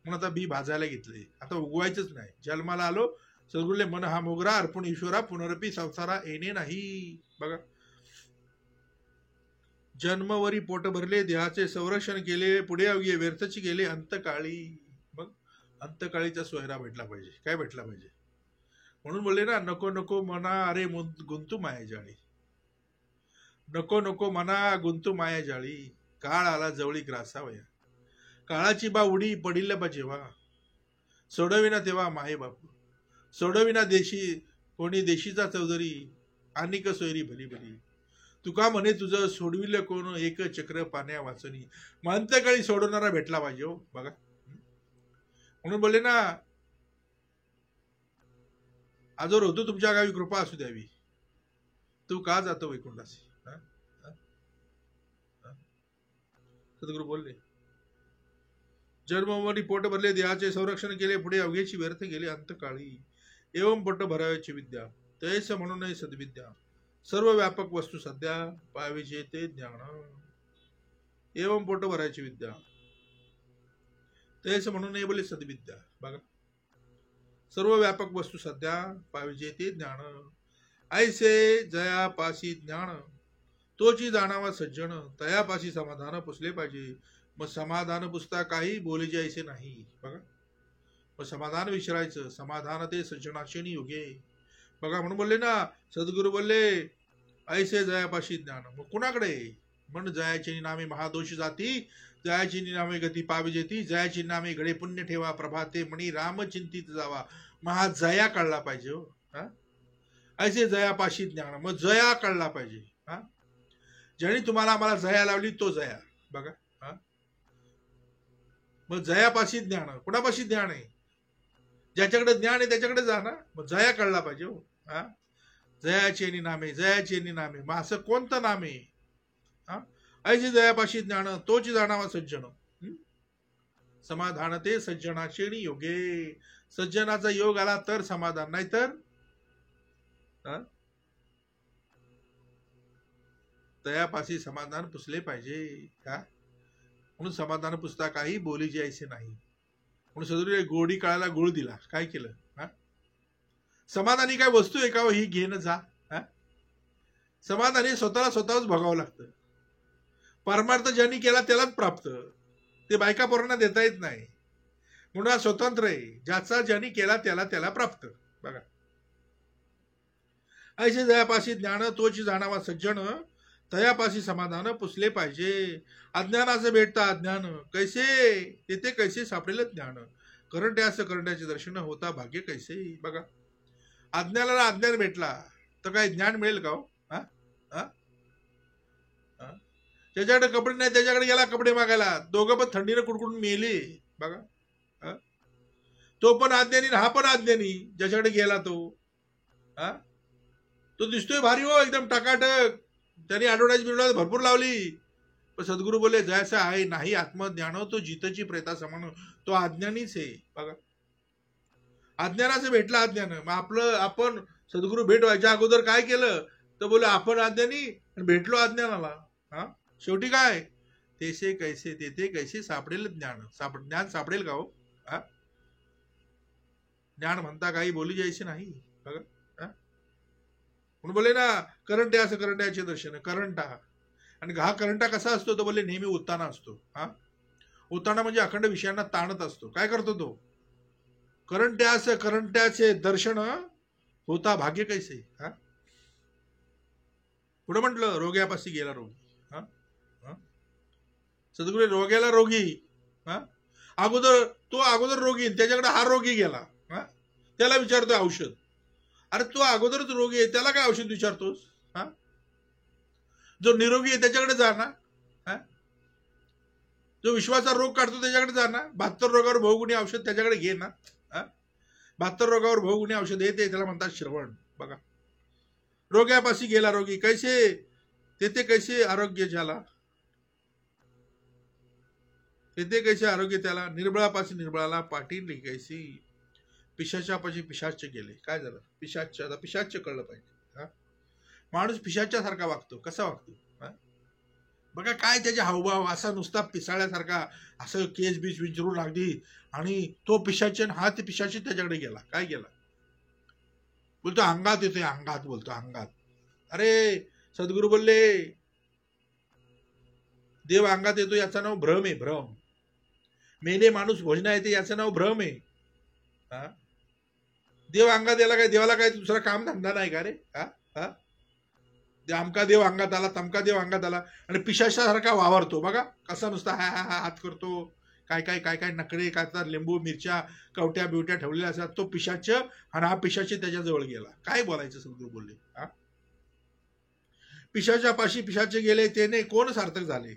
म्हणून आता बी भाजायला घेतले. आता उगवायचंच नाही. जन्माला आलो, सद्गुरूले मन हा मोगरा अर्पण ईश्वरा, पुनरपी संसारा येणे नाही. बघा, जन्मवरी पोट भरले, देहाचे संरक्षण केले, पुढे अवघे व्यर्थची गेले अंतकाळी. मग अंतकाळीचा सोयरा भेटला पाहिजे. काय भेटला पाहिजे? म्हणून बोलले ना, नको नको मना अरे गुंतू माया जाळी. नको नको मना गुंतू माया जाळी, काळ आला जवळी ग्रासावया. काळाची बा उडी पडिल बा जेव्हा, सोडविना तेव्हा माये बापू. सोडविना देशी कोणी देशीचा चौधरी, अनिक सोयरी भली भली. तुका म्हणे तुझं सोडविलं कोण, एक चक्र पाण्या वाचनी. मग अंतकाळी सोडवणारा भेटला पाहिजे हो. बघा, म्हणून बोलले ना, आजवर होतो तुमच्या गावी कृपा असू द्यावी, तू का जातो वैकुंठासी. सद्गुरू बोलले, जन्मवरी पोट भरले, देहाचे संरक्षण केले, पुढे अवघेची व्यर्थ गेले अंतकाळी. एवं पोट भराव्याची विद्या, तैस म्हणून नाही सद्विद्या. सर्व व्यापक वस्तू सध्या, पाहावीचे ते ज्ञान. एवं पोट भरायची विद्या, तैस म्हणून नाही बोले सद्विद्या. बघा, सर्व व्यापक वस्तू सध्या, पाहिजे ते ज्ञान. ऐसे जयापाशी ज्ञान, तोची जाणावा सज्जन. तयापाशी समाधान पुसले पाहिजे. मग समाधान पुसता काही बोलीचे ऐसे नाही. बघा, मग समाधान विचारायचं. समाधान ते सज्जनाशिनी योगे. बघा, म्हणून बोलले ना, सद्गुरू बोलले, ऐसे जयापाशी ज्ञान. मग कुणाकडे? म्हण जयाची नामे महादोष जाती, जयाची नामे गती पाविजेती, जयाची नामे घडे पुण्य ठेवा, प्रभाते मणी राम चिंतित जावा. महाजया कळला पाहिजे हो. ऐसे जयापाशी ज्ञान. मग जया कळला पाहिजे. ज्याने तुम्हाला आम्हाला जया लावली तो जया. बघा, मग जयापाशी ज्ञान. कुणापाशी ज्ञान आहे? ज्याच्याकडे ज्ञान आहे त्याच्याकडे जा ना. मग जया कळला पाहिजे हो. जयाची नामे, जयाची नामे. मग असं कोणतं नाम आहे? ऐशी जयापाशी ज्ञान, तोच जाणावा सज्जन. समाधान ते सज्जनाचे योगे. सज्जनाचा योग आला तर समाधान, नाही तर तयापाशी समाधान पुसले पाहिजे. म्हणून समाधान पुसता काही बोलीचे ऐसे नाही. म्हणून सदुरी गोडी काळाला गुळ दिला. काय केलं? समाधानी काय वस्तू आहे का ही घेणं जा. समाधानी स्वतःला स्वतःच भोगावं लागतं. परमार्थ ज्यांनी केला त्यालाच प्राप्त. ते बायका पोरांना देता येत नाही. म्हणून हा स्वतंत्र आहे. ज्याचा ज्यांनी केला त्याला त्याला प्राप्त. बघा, ऐसे जयापाशी ज्ञान, तोची जाणावा सज्जन. तयापाशी समाधान पुसले पाहिजे. अज्ञानाचे भेटता अज्ञान, कैसे तेथे कैसे सापडेल ज्ञान. करंट्यास करंट्याचे दर्शन होता भाग्य कैसे. बघा, अज्ञानाला अज्ञान भेटला तर काय ज्ञान मिळेल का हो? ज्याच्याकडे कपडे नाही त्याच्याकडे गेला कपडे मागायला. दोघं पण थंडीने कुडकुडून मेले. बघा, तो पण अज्ञानी, हा पण अज्ञानी. ज्याच्याकडे गेला तो दिसतोय भारी हो, एकदम टकाटक. त्यांनी ऍडव्हर्टाईज भरपूर लावली. पण सद्गुरू बोले, जयाचा आहे नाही आत्मज्ञान, तो जितची प्रेता समान. तो अज्ञानीच आहे. बघा, अज्ञानाचं भेटला अज्ञान. मग आपण सद्गुरू भेट व्हायच्या अगोदर काय केलं? तर बोले आपण अज्ञानी आणि भेटलो अज्ञानाला. शेवटी काय? तेसे कैसे तेथे कैसे सापडेल ज्ञान. ज्ञान सापडेल का हो? ज्ञान म्हणता काही बोली जायचे नाही. बघा, म्हणून बोले ना, करंट्या असं करंट्याचे दर्शन. करंटा, आणि हा करंटा कसा असतो? तो बोले नेहमी उत्ताना असतो. उत्ताना म्हणजे अखंड विषयांना ताणत असतो. काय करतो तो? करंट्यास करंट्याचे दर्शन होता भाग्य कैसे. पुढे म्हटलं, रोग्यापाशी गेला रोगी. सद्गुरू रोग्याला रोगी. अगोदर रोगी, त्याच्याकडे हा रोगी गेला. त्याला विचारतोय औषध. अरे तू अगोदरच रोगी आहे, त्याला काय औषध विचारतोस? जो निरोगी आहे त्याच्याकडे जा ना. जो विश्वाचा रोग काढतो त्याच्याकडे जा ना. 72 रोगावर बहुगुणी औषध त्याच्याकडे घे ना. 72 रोगावर बहुगुणी औषध येते, त्याला म्हणतात श्रवण. बघा, रोग्यापाशी गेला रोगी, कैसे तेथे कैसे आरोग्य झाला. तेथे कैसे आरोग्य त्याला. निर्बळापाशी निर्बळाला पाठीली कैसी. पिशाच्यापाशी पिशाच गेले. काय झालं? पिशाच कळलं पाहिजे. माणूस पिशाच्यासारखा वागतो. कसा वागतो? बघा, काय त्याचे हावभाव. असा नुसता पिसाळ्यासारखा, असं केस बीस विचारून लागली. आणि तो पिशाचे, हा ते पिशाची त्याच्याकडे गेला. काय गेला? बोलतो अंगात येतोय. अंगात बोलतो, अंगात. अरे सद्गुरू बोलले, देव अंगात येतो याचं नाव भ्रम आहे, भ्रम. मेले माणूस भोजना येते याचं नाव भ्रम आहे. हा, देव अंगात याला काय, देवाला काय दुसरा काम धंदा नाही का रे? हा हा, अमका देव अंगात आला, तमका देव अंगात आला आणि पिशाच्यासारखा वावरतो बघा कसा, नुसता हा हा हा हात करतो, काय काय काय काय नकडे काय तर लिंबू मिरच्या कवट्या बिवट्या ठेवलेल्या असतात, तो पिशाच आणि हा पिशाचे त्याच्याजवळ गेला. काय बोलायचं सद्गुरू बोलले. हा, पिशाच्या पाशी पिशाचे गेले ते नाही कोण सार्थक झाले.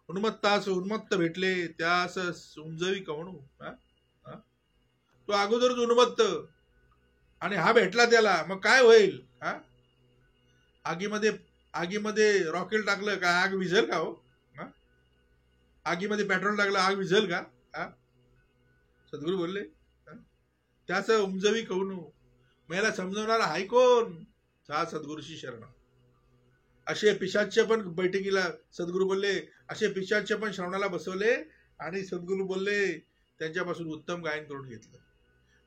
उन्मत्तास उन्मत्त भेटले त्यास उमजवी कवणू. तो अगोदरच उन्मत्त आणि हा भेटला त्याला, मग काय होईल. हा, आगीमध्ये आगीमध्ये रॉकेल टाकलं का आग विझेल का हो? आगीमध्ये पेट्रोल टाकलं आग विझेल का? सद्गुरू बोलले त्याच उमजवी कवणू. मला समजवणारा हाय कोण? हा सद्गुरूशी शरण. असे पिशाच्य पण बैठकीला सद्गुरू बोलले, असे पिशाच्य पण श्रवणाला बसवले आणि सद्गुरू बोलले त्यांच्यापासून उत्तम गायन करून घेतलं.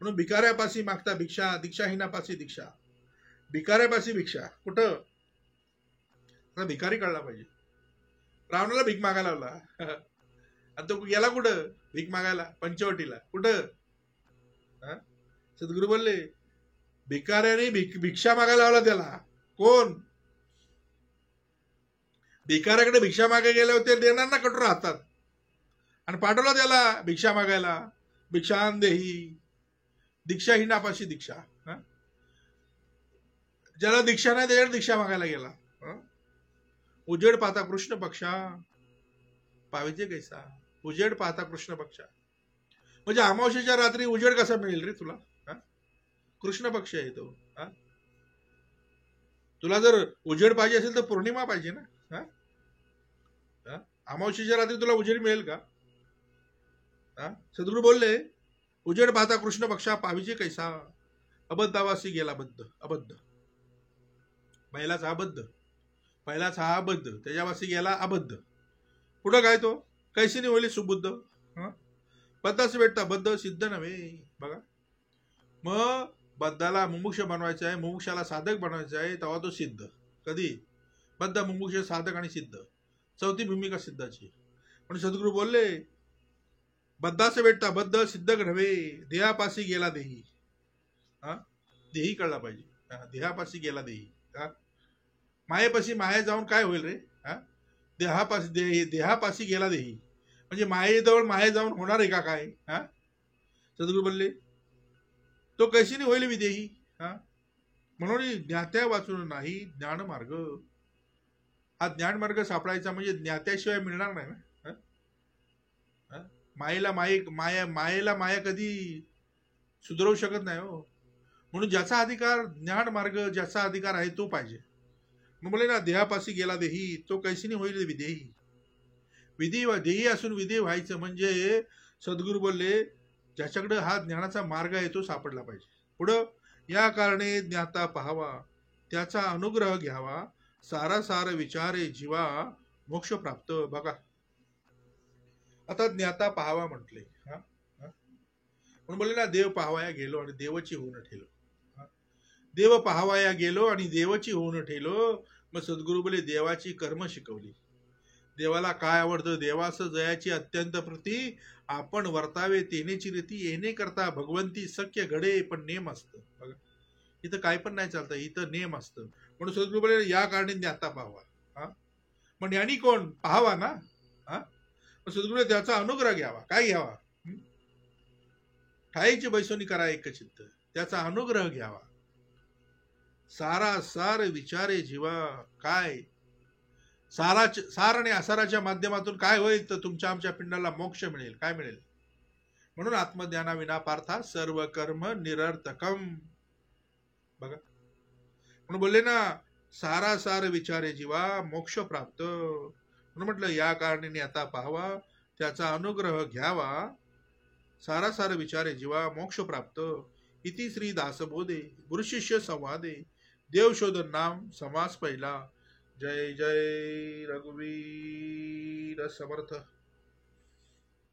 म्हणून भिकाऱ्यापाशी मागता भिक्षा, दीक्षाहीनापाशी दीक्षा. भिकाऱ्यापाशी भिक्षा कुठं? आता भिकारी कळला पाहिजे. रावणाला भीक मागायला लावला आणि तो गेला कुठं भीक मागायला? पंचवटीला. कुठं? सद्गुरू बोलले भिकाऱ्याने भिक्षा मागायला लावला त्याला. कोण? भिकाऱ्याकडे भिक्षा मागायला गेले होते, देणार ना कठोर हातात, आणि पाठवला त्याला भिक्षा मागायला. भिक्षान देही, दीक्षाहीनापाशी दीक्षा. ज्याला दीक्षा नाही त्याच्याकडे दीक्षा मागायला गेला. उजेड पाहता कृष्ण पक्षा पाविजे कैसा. उजेड पाहता कृष्ण पक्षा म्हणजे अमावस्येच्या रात्री उजेड कसा मिळेल रे तुला? कृष्ण पक्ष आहे तो. तुला जर उजेड पाहिजे असेल तर पौर्णिमा पाहिजे ना. अमावस्येच्या रात्री तुला उजेड मिळेल का? सद्गुरू बोलले उजेड पाहता कृष्ण पक्षा पाविजे कैसा. अबद्धावासी गेला बद्ध. अबद्ध पहिलाच अबद्ध, पहिलाच हा अबद्ध, त्याच्यावासी गेला अबद्ध. पुढं काय तो कैसीने होईल सुबुद्ध. बद्धाच भेटता बद्ध सिद्ध नव्हे. बघा मग बद्धाला मुमुक्ष बनवायचं आहे, मुमुक्षाला साधक बनवायचं आहे, तेव्हा तो सिद्ध. कधी? बद्ध, मुमुक्ष, साधक आणि सिद्ध, चौथी भूमिका सिद्धाची. पण सद्गुरू बोलले बद्धाच भेटता बद्ध सिद्ध नव्हे. देहापाशी गेला देही. देही कळला पाहिजे. देहापाशी गेला देही. मायेपाशी माया जाऊन काय होईल रे? देहापाशी गेला देही म्हणजे मायेजवळ माये जाऊन होणार आहे का काय? सद्गुरू बोलले तो कैसीने होईल विदेही. म्हणून ज्ञात्या वाचून नाही ज्ञानमार्ग. हा ज्ञानमार्ग सापडायचा म्हणजे ज्ञात्याशिवाय मिळणार नाही ना. मायेला मायेला माया कधी सुधरवू शकत नाही हो. म्हणून ज्याचा अधिकार ज्ञानमार्ग, ज्याचा अधिकार आहे तो पाहिजे. मग बोले ना देहापाशी गेला देही तो कैसीने होईल विदेही. विधी देही असून विधेय व्हायचं म्हणजे सद्गुरू बोलले ज्याच्याकडे हा ज्ञानाचा मार्ग आहे तो सापडला पाहिजे. पुढं या कारणे ज्ञाता पाहावा त्याचा अनुग्रह घ्यावा. सारासार विचारे जीवा मोक्ष प्राप्त. बघा आता ज्ञाता पाहावा म्हटले. म्हणून बोलले ना देव पाहावाया गेलो आणि देवची होऊन ठेलो. देव पाहावाया गेलो आणि देवची होऊन ठेलो. मग सद्गुरू बोले देवाची कर्म शिकवली. देवाला काय आवडतं? देवास जयाची अत्यंत प्रती आपण वर्तावे तेनेची रीती. येणे करता भगवंती सख्य घडे पण नेम असतं. बघा इथं काय पण नाही चालतं, इथं नेम असतं. म्हणून सद्गुरू बोले या कारणे ज्ञाता पाहावा. मग ज्ञानी कोण? पाहावा ना. सद्गुरू त्याचा अनुग्रह घ्यावा. काय घ्यावा? ठाईची बैसोनी करा एकचित्त. त्याचा अनुग्रह घ्यावा. सारा सार विचारे जीवा. काय सार आणि असाराच्या माध्यमातून काय होईल तर तुमच्या आमच्या पिंडाला मोक्ष मिळेल. काय मिळेल? म्हणून आत्मज्ञानाविना पार्था सर्व कर्म निरर्थकम. बघा म्हणून बोलले ना सारा सार विचारे जीवा मोक्ष प्राप्त. म्हणून म्हटलं या कारणाने आता पाहावा त्याचा अनुग्रह घ्यावा. सारा सार विचारे जीवा मोक्ष प्राप्त. इति श्री दासबोधे गुरुशिष्य संवादे देवशोधन नाम समास पहिला. जय जय रघुवीर समर्थ.